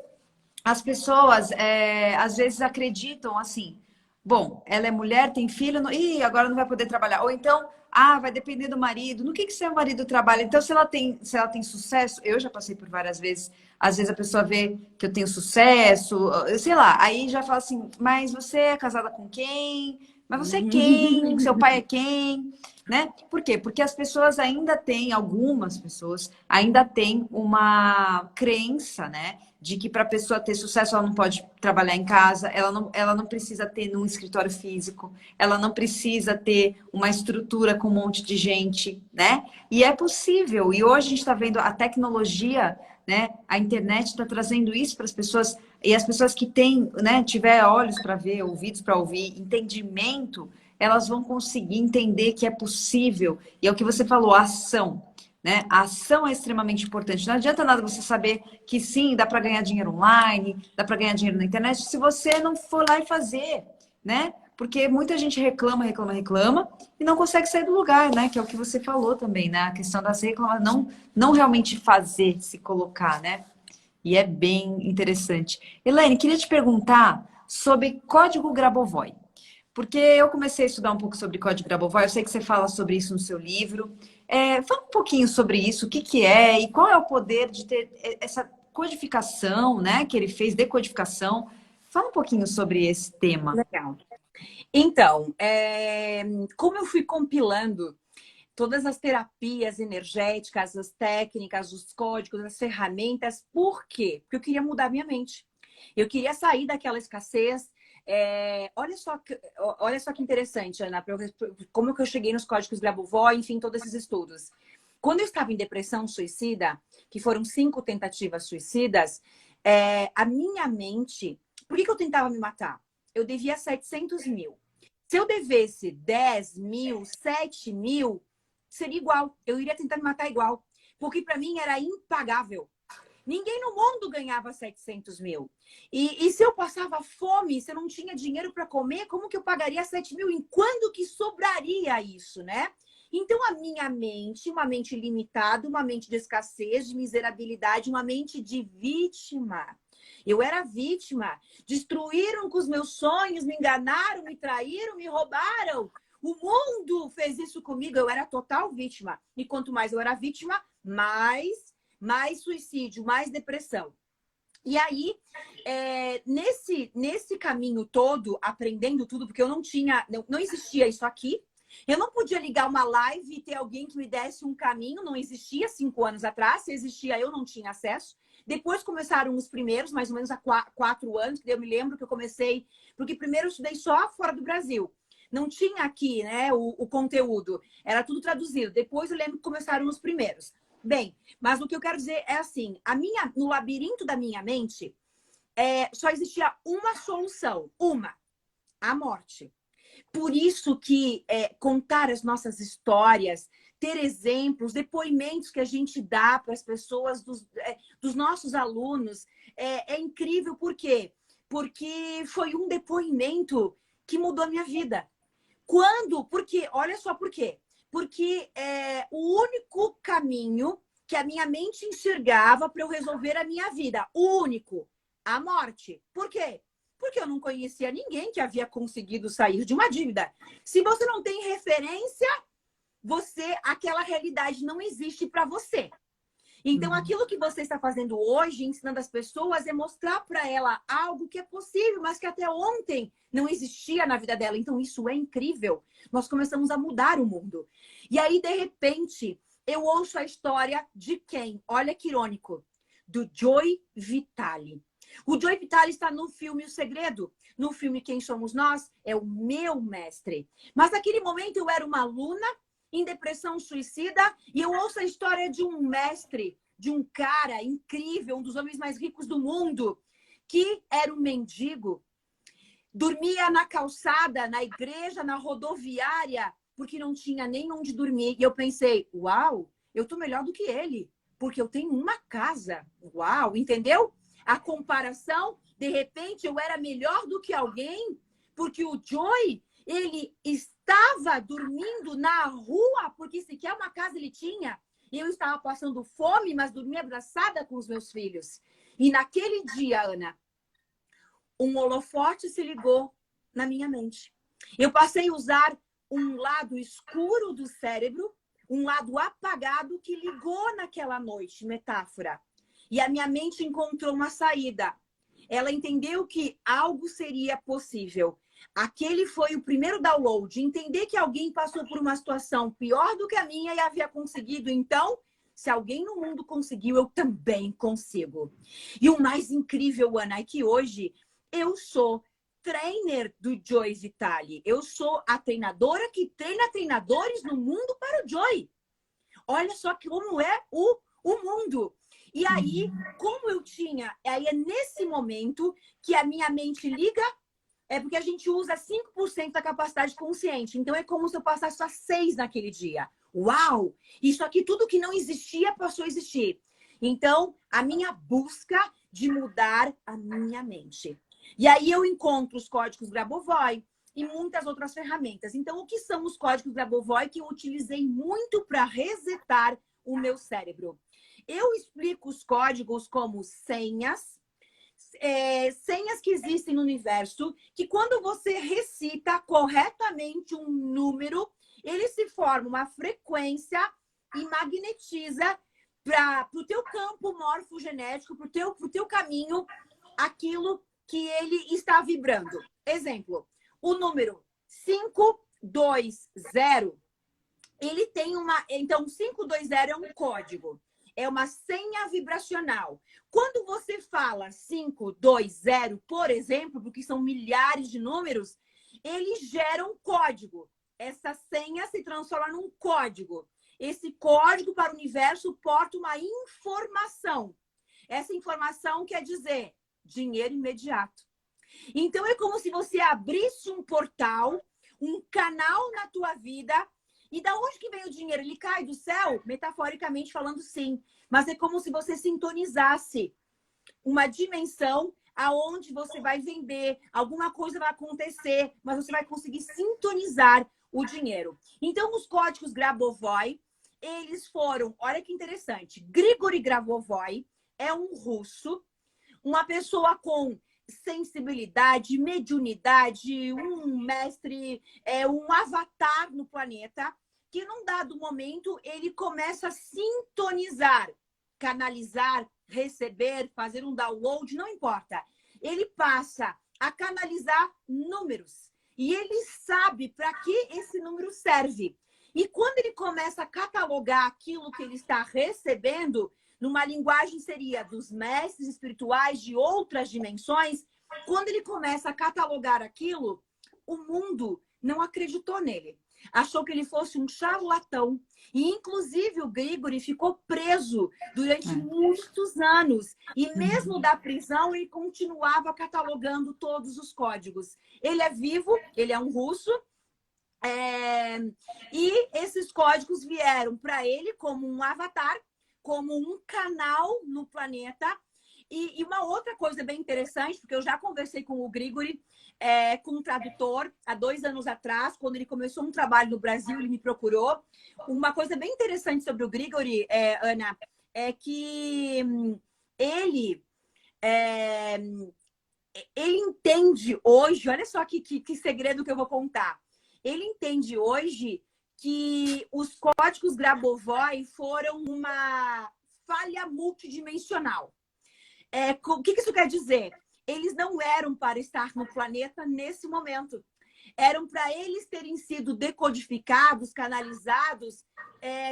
as pessoas às vezes acreditam assim, bom, ela é mulher, tem filho, ih, agora não vai poder trabalhar. Ou então, vai depender do marido. No que seu marido trabalha? Então, se ela tem sucesso, eu já passei por várias vezes, às vezes a pessoa vê que eu tenho sucesso, sei lá, aí já fala assim, mas você é casada com quem? Mas você é quem? Seu pai é quem? Né? Por quê? Porque as pessoas ainda têm, algumas pessoas ainda têm uma crença, né? De que para a pessoa ter sucesso ela não pode trabalhar em casa, ela não precisa ter num escritório físico, ela não precisa ter uma estrutura com um monte de gente, né? E é possível. E hoje a gente está vendo a tecnologia, né? A internet está trazendo isso para as pessoas, e as pessoas que têm, né, tiver olhos para ver, ouvidos para ouvir, entendimento, elas vão conseguir entender que é possível. E é o que você falou, a ação. Né? A ação é extremamente importante. Não adianta nada você saber que sim, dá para ganhar dinheiro online, dá para ganhar dinheiro na internet, se você não for lá e fazer, né? Porque muita gente reclama e não consegue sair do lugar, né? Que é o que você falou também, né? A questão da se reclamar, não realmente fazer, se colocar, né? E é bem interessante. Elaine, queria te perguntar sobre código Grabovoi. Porque eu comecei a estudar um pouco sobre código Grabovoi, eu sei que você fala sobre isso no seu livro. Fala um pouquinho sobre isso, o que que é e qual é o poder de ter essa codificação, né, que ele fez, decodificação. Fala um pouquinho sobre esse tema. Legal. Então, como eu fui compilando todas as terapias energéticas, as técnicas, os códigos, as ferramentas, por quê? Porque eu queria mudar minha mente. Eu queria sair daquela escassez. Olha só que interessante, Ana, como que eu cheguei nos códigos Grabovoi, enfim, todos esses estudos. Quando eu estava em depressão suicida, que foram 5 tentativas suicidas, a minha mente... Por que eu tentava me matar? Eu devia 700 mil. Se eu devesse 10 mil, 7 mil, seria igual. Eu iria tentar me matar igual. Porque para mim era impagável. Ninguém no mundo ganhava 700 mil. E se eu passava fome, se eu não tinha dinheiro para comer, como que eu pagaria 7 mil? Em quando que sobraria isso, né? Então, a minha mente, uma mente limitada, uma mente de escassez, de miserabilidade, uma mente de vítima. Eu era vítima. Destruíram com os meus sonhos, me enganaram, me traíram, me roubaram. O mundo fez isso comigo. Eu era total vítima. E quanto mais eu era vítima, mais suicídio, mais depressão. E aí, nesse caminho todo, aprendendo tudo, porque eu não existia isso aqui. Eu não podia ligar uma live e ter alguém que me desse um caminho, não existia 5 anos atrás. Se existia, eu não tinha acesso. Depois começaram os primeiros, mais ou menos há 4 anos, que eu me lembro que eu comecei, porque primeiro eu estudei só fora do Brasil. Não tinha aqui, né, o conteúdo, era tudo traduzido. Depois eu lembro que começaram os primeiros. Bem, mas o que eu quero dizer é assim, no labirinto da minha mente, só existia uma solução, a morte. Por isso que contar as nossas histórias, ter exemplos, depoimentos que a gente dá para as pessoas, dos nossos alunos, é incrível. Por quê? Porque foi um depoimento que mudou a minha vida. Porque, olha só por quê. Porque o único caminho que a minha mente enxergava para eu resolver a minha vida, o único, a morte. Por quê? Porque eu não conhecia ninguém que havia conseguido sair de uma dívida. Se você não tem referência, aquela realidade não existe para você. Então, aquilo que você está fazendo hoje, ensinando as pessoas, é mostrar para ela algo que é possível, mas que até ontem não existia na vida dela. Então, isso é incrível. Nós começamos a mudar o mundo. E aí, de repente, eu ouço a história de quem? Olha que irônico. Do Joey Vitale. O Joey Vitale está no filme O Segredo. No filme Quem Somos Nós, é o meu mestre. Mas naquele momento eu era uma aluna em depressão suicida e eu ouço a história de um mestre, de um cara incrível, um dos homens mais ricos do mundo, que era um mendigo, dormia na calçada, na igreja, na rodoviária, porque não tinha nem onde dormir. E eu pensei, uau, eu tô melhor do que ele, porque eu tenho uma casa. Uau, entendeu? A comparação, de repente eu era melhor do que alguém, porque o Joey, ele estava dormindo na rua, porque sequer uma casa ele tinha. Eu estava passando fome, mas dormia abraçada com os meus filhos. E naquele dia, Ana, um holofote se ligou na minha mente. Eu passei a usar um lado escuro do cérebro, um lado apagado que ligou naquela noite, metáfora. E a minha mente encontrou uma saída. Ela entendeu que algo seria possível. Aquele foi o primeiro download. Entender que alguém passou por uma situação pior do que a minha e havia conseguido. Então, se alguém no mundo conseguiu, eu também consigo. E o mais incrível, Ana, é que hoje eu sou trainer do Joey Vitale. Eu sou a treinadora que treina treinadores no mundo para o Joey. Olha só como é o mundo. E aí, como eu tinha... Aí é nesse momento que a minha mente liga, porque a gente usa 5% da capacidade consciente. Então, é como se eu passasse só 6 naquele dia. Uau! Isso aqui, tudo que não existia, passou a existir. Então, a minha busca de mudar a minha mente. E aí eu encontro os códigos Grabovoi e muitas outras ferramentas. Então, o que são os códigos Grabovoi que eu utilizei muito para resetar o meu cérebro? Eu explico os códigos como senhas, senhas que existem no universo, que quando você recita corretamente um número, ele se forma uma frequência e magnetiza para o teu campo morfogenético, para o teu caminho, aquilo que ele está vibrando. Exemplo, o número 520, ele tem uma... Então, 520 é um código. É uma senha vibracional. Quando você fala 520, por exemplo, porque são milhares de números, ele gera um código. Essa senha se transforma num código. Esse código para o universo porta uma informação. Essa informação quer dizer dinheiro imediato. Então, é como se você abrisse um portal, um canal na tua vida. E da onde que vem o dinheiro? Ele cai do céu? Metaforicamente falando, sim. Mas é como se você sintonizasse uma dimensão aonde você vai vender, alguma coisa vai acontecer, mas você vai conseguir sintonizar o dinheiro. Então, os códigos Grabovoi, eles foram... Olha que interessante. Grigori Grabovoi é um russo, uma pessoa com sensibilidade, mediunidade, um mestre, um avatar no planeta, que num dado momento ele começa a sintonizar, canalizar, receber, fazer um download, não importa. Ele passa a canalizar números e ele sabe para que esse número serve. E quando ele começa a catalogar aquilo que ele está recebendo, numa linguagem seria dos mestres espirituais de outras dimensões, quando ele começa a catalogar aquilo, o mundo não acreditou nele. achou que ele fosse um charlatão. E, inclusive, o Grigori ficou preso durante muitos anos. E mesmo da prisão, ele continuava catalogando todos os códigos. Ele é vivo, ele é um russo. E esses códigos vieram para ele como um avatar, como um canal no planeta. E uma outra coisa bem interessante, porque eu já conversei com o Grigori, com um tradutor, há 2 anos atrás, quando ele começou um trabalho no Brasil, ele me procurou. Uma coisa bem interessante sobre o Grigori, Ana, é que ele entende hoje, olha só que segredo que eu vou contar. Ele entende hoje que os códigos Grabovoi foram uma falha multidimensional. O que isso quer dizer? Eles não eram para estar no planeta nesse momento. Eram para eles terem sido decodificados, canalizados,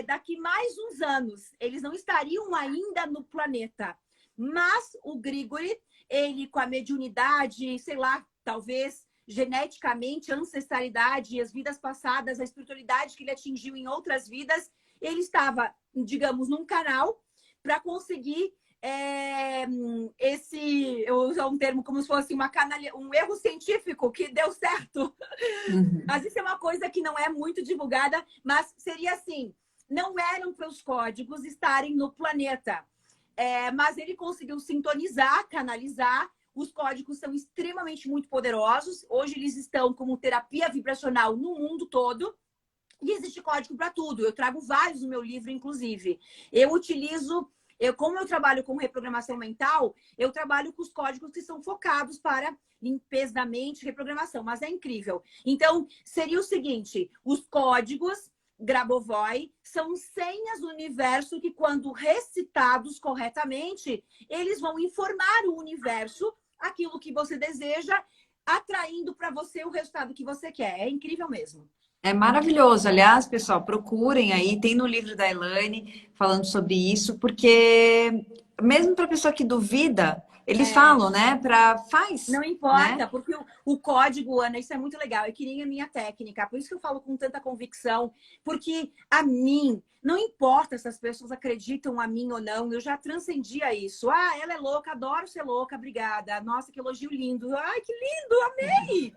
daqui mais uns anos. Eles não estariam ainda no planeta. Mas o Grigori, ele com a mediunidade, sei lá, talvez geneticamente, a ancestralidade, as vidas passadas, a espiritualidade que ele atingiu em outras vidas, ele estava, digamos, num canal para conseguir eu vou usar um termo como se fosse um erro científico que deu certo. Mas isso é uma coisa que não é muito divulgada, mas seria assim, não eram para os códigos estarem no planeta. Mas ele conseguiu sintonizar, canalizar. Os códigos são extremamente muito poderosos. Hoje eles estão como terapia vibracional no mundo todo. E existe código para tudo. Eu trago vários no meu livro, inclusive. Como eu trabalho com reprogramação mental, eu trabalho com os códigos que são focados para limpeza da mente, reprogramação. Mas é incrível. Então, seria o seguinte, os códigos Grabovoi são senhas do universo que, quando recitados corretamente, eles vão informar o universo aquilo que você deseja, atraindo para você o resultado que você quer. É incrível mesmo. É maravilhoso. Aliás, pessoal, procurem aí, tem no livro da Elaine falando sobre isso, porque mesmo para a pessoa que duvida, eles falam, né? Faz. Não importa, né? Porque o código, Ana, isso é muito legal. É que nem a minha técnica. Por isso que eu falo com tanta convicção. Porque a mim, não importa se as pessoas acreditam a mim ou não, eu já transcendia isso. Ah, ela é louca, adoro ser louca, obrigada. Nossa, que elogio lindo. Ai, que lindo, amei!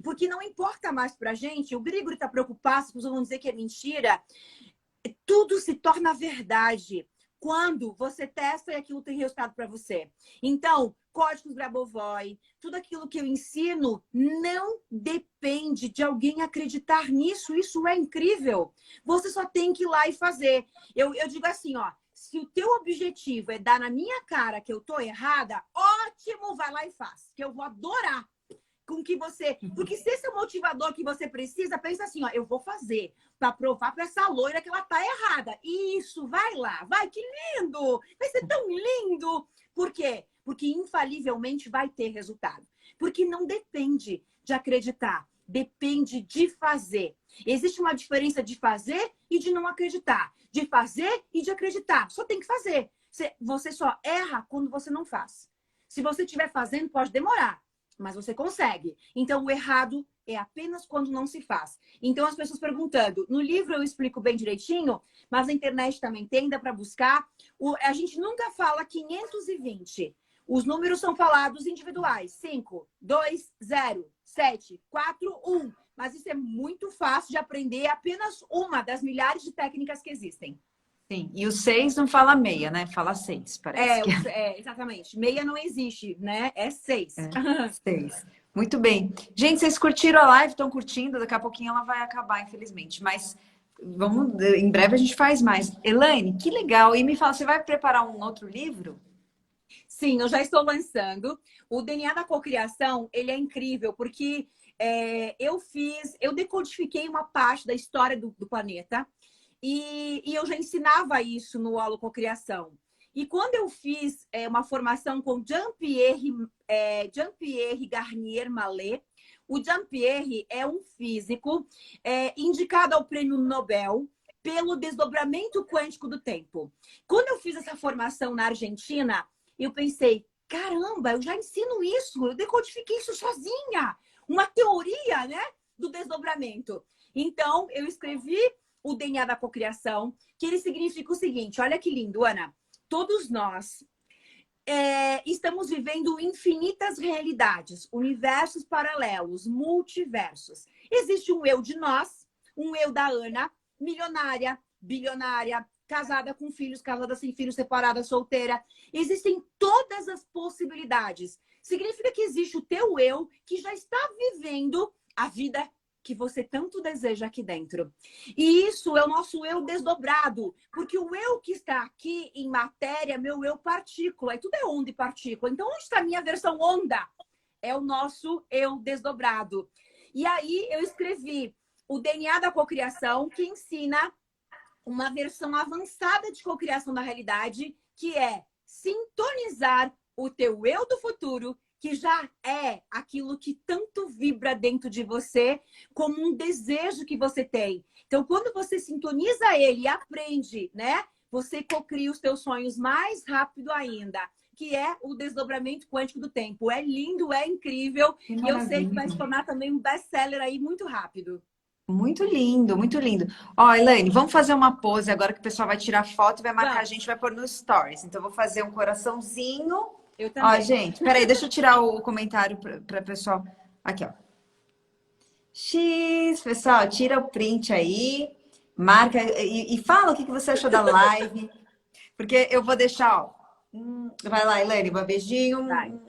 Porque não importa mais pra gente. O Grigori está preocupado, as pessoas vão dizer que é mentira. Tudo se torna verdade quando você testa e aquilo tem resultado para você. Então, códigos Grabovoi, tudo aquilo que eu ensino não depende de alguém acreditar nisso. Isso é incrível. Você só tem que ir lá e fazer. Eu digo assim, ó, se o teu objetivo é dar na minha cara que eu tô errada, ótimo, vai lá e faz, que eu vou adorar. Com que você... Porque se esse é o motivador que você precisa, pensa assim, ó, eu vou fazer para provar para essa loira que ela tá errada. Isso, vai lá, vai, que lindo! Vai ser tão lindo! Por quê? Porque infalivelmente vai ter resultado. Porque não depende de acreditar, depende de fazer. Existe uma diferença de fazer e de não acreditar. De fazer e de acreditar. Só tem que fazer. Você só erra quando você não faz. Se você estiver fazendo, pode demorar. Mas você consegue. Então, o errado é apenas quando não se faz. Então, as pessoas perguntando. No livro eu explico bem direitinho, mas na internet também tem, dá para buscar. A gente nunca fala 520. Os números são falados individuais. 5, 2, 0, 7, 4, 1. Mas isso é muito fácil de aprender. É apenas uma das milhares de técnicas que existem. Sim, e o 6 não fala meia, né? Fala 6, parece. Exatamente. Meia não existe, né? É 6. 6. Muito bem. Gente, vocês curtiram a live? Estão curtindo? Daqui a pouquinho ela vai acabar, infelizmente. Mas em breve a gente faz mais. Elaine, que legal. E me fala, você vai preparar um outro livro? Sim, eu já estou lançando. O DNA da Cocriação, ele é incrível, porque eu decodifiquei uma parte da história do planeta. E eu já ensinava isso no Holococriação. E quando eu fiz uma formação com Jean-Pierre Garnier Mallet, o Jean-Pierre é um físico indicado ao Prêmio Nobel pelo desdobramento quântico do tempo. Quando eu fiz essa formação na Argentina, eu pensei, caramba, eu já ensino isso, eu decodifiquei isso sozinha. Uma teoria, né, do desdobramento. Então, eu escrevi o DNA da cocriação, que ele significa o seguinte, olha que lindo, Ana. Todos nós estamos vivendo infinitas realidades, universos paralelos, multiversos. Existe um eu de nós, um eu da Ana, milionária, bilionária, casada com filhos, casada sem filhos, separada, solteira. Existem todas as possibilidades. Significa que existe o teu eu que já está vivendo a vida que você tanto deseja aqui dentro. E isso é o nosso eu desdobrado, porque o eu que está aqui em matéria, meu eu partícula, e tudo é onda e partícula. Então, onde está a minha versão onda? É o nosso eu desdobrado. E aí, eu escrevi o DNA da cocriação, que ensina uma versão avançada de cocriação da realidade, que é sintonizar o teu eu do futuro, que já é aquilo que tanto vibra dentro de você, como um desejo que você tem. Então, quando você sintoniza ele e aprende, né? Você cocria os teus sonhos mais rápido ainda, que é o desdobramento quântico do tempo. É lindo, é incrível. E eu sei que vai se tornar também um best-seller aí muito rápido. Muito lindo, muito lindo. Ó, Elaine, vamos fazer uma pose agora que o pessoal vai tirar foto e vai marcar a gente, vai pôr no Stories. Então, eu vou fazer um coraçãozinho. Eu também. Ó, gente, peraí, deixa eu tirar o comentário para pessoal. Aqui, ó. X, pessoal, tira o print aí, marca e fala o que você achou da live. Porque eu vou deixar, ó. Vai lá, Elaine, um beijinho. Vai.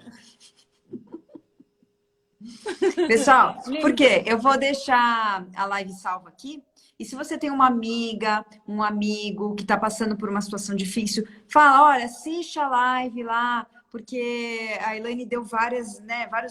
Pessoal, por quê? Eu vou deixar a live salva aqui. E se você tem uma amiga, um amigo que está passando por uma situação difícil, fala, olha, assiste a live lá, porque a Elaine deu vários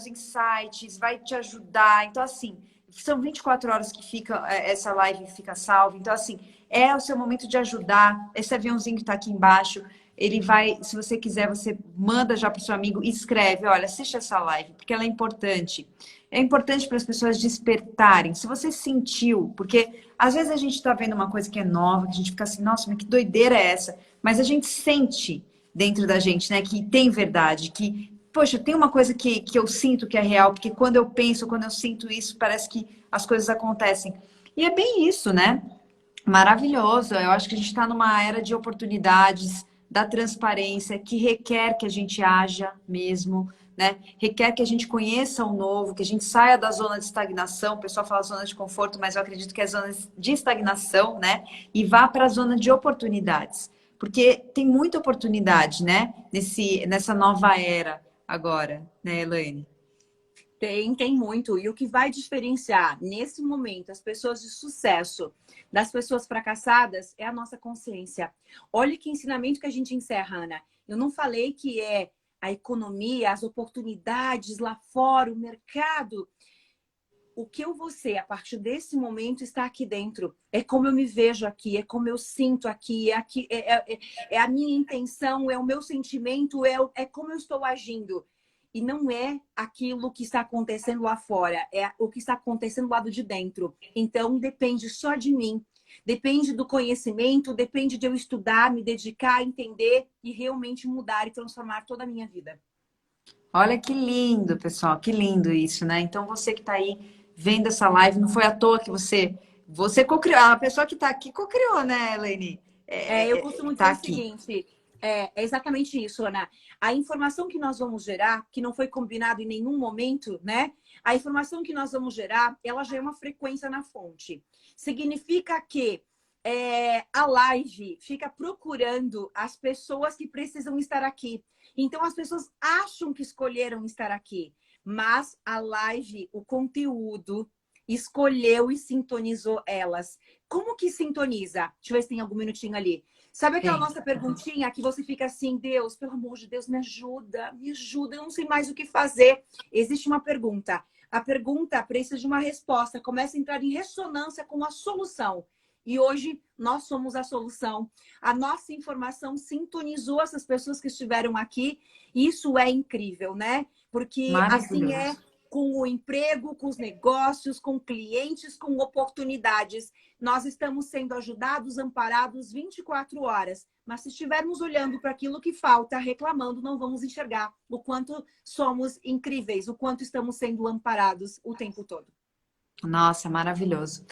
insights, vai te ajudar. Então, assim, são 24 horas que fica essa live fica salva. Então, assim, é o seu momento de ajudar. Esse aviãozinho que está aqui embaixo, ele vai, se você quiser, você manda já para o seu amigo e escreve, olha, assiste essa live, porque ela é importante. É importante para as pessoas despertarem. Se você sentiu, porque às vezes a gente está vendo uma coisa que é nova, que a gente fica assim, nossa, mas que doideira é essa? Mas a gente sente dentro da gente, né, que tem verdade, que, poxa, tem uma coisa que eu sinto que é real, porque quando eu penso, quando eu sinto isso, parece que as coisas acontecem. E é bem isso, né? Maravilhoso. Eu acho que a gente está numa era de oportunidades, da transparência, que requer que a gente haja mesmo, né? Requer que a gente conheça o novo, que a gente saia da zona de estagnação. O pessoal fala zona de conforto, mas eu acredito que é zona de estagnação, né? E vá para a zona de oportunidades. Porque tem muita oportunidade, né? Nessa nova era agora, né, Elaine? Tem muito. E o que vai diferenciar nesse momento as pessoas de sucesso das pessoas fracassadas é a nossa consciência. Olha que ensinamento que a gente encerra, Ana. Eu não falei que é a economia, as oportunidades lá fora, o mercado. O que eu vou ser a partir desse momento está aqui dentro. É como eu me vejo aqui, é como eu sinto aqui, é a minha intenção, é o meu sentimento, é como eu estou agindo. E não é aquilo que está acontecendo lá fora, é o que está acontecendo do lado de dentro. Então, depende só de mim. Depende do conhecimento, depende de eu estudar, me dedicar, entender e realmente mudar e transformar toda a minha vida. Olha que lindo, pessoal, que lindo isso, né? Então, você que está aí vendo essa live, não foi à toa que você cocriou, a pessoa que está aqui cocriou, né, Elaine? Eu costumo dizer Tá o aqui. seguinte, é exatamente isso, Ana. A informação que nós vamos gerar, que não foi combinado em nenhum momento, né? A informação que nós vamos gerar, ela já é uma frequência na fonte. Significa que a live fica procurando as pessoas que precisam estar aqui. Então, as pessoas acham que escolheram estar aqui, mas a live, o conteúdo, escolheu e sintonizou elas. Como que sintoniza? Deixa eu ver se tem algum minutinho ali. Sabe aquela nossa perguntinha que você fica assim, Deus, pelo amor de Deus, me ajuda, eu não sei mais o que fazer. Existe uma pergunta. A pergunta precisa de uma resposta, começa a entrar em ressonância com a solução. E hoje nós somos a solução. A nossa informação sintonizou essas pessoas que estiveram aqui. Isso é incrível, né? Porque assim é com o emprego, com os negócios, com clientes, com oportunidades. Nós estamos sendo ajudados, amparados 24 horas. Mas se estivermos olhando para aquilo que falta, reclamando, não vamos enxergar o quanto somos incríveis, o quanto estamos sendo amparados o tempo todo. Nossa, maravilhoso.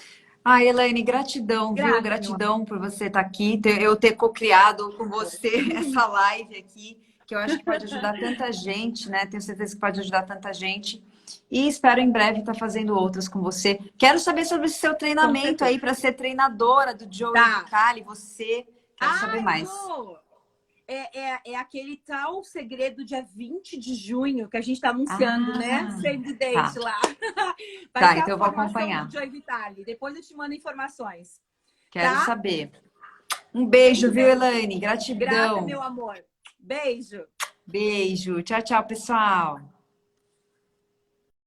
Ah, Elaine, gratidão, viu? Grata, meu amor. Gratidão por você estar aqui, eu ter co-criado com você essa live aqui, que eu acho que pode ajudar tanta gente, né? Tenho certeza que pode ajudar tanta gente. E espero em breve estar fazendo outras com você. Quero saber sobre esse seu Com treinamento certeza. aí para ser treinadora do Joe e do Tá. Cali, você. Quero saber Ai, mais. Jô! É aquele tal segredo dia 20 de junho que a gente está anunciando, né? Ah, Save the date tá. lá. Vai Tá, ser a então eu vou formação do acompanhar. Joy Vitale. Depois eu te mando informações, Quero tá? saber. Um beijo, Beijo, viu, beijo. Elaine? Grata, Gratidão. meu amor. Beijo. Beijo. Tchau, tchau, pessoal.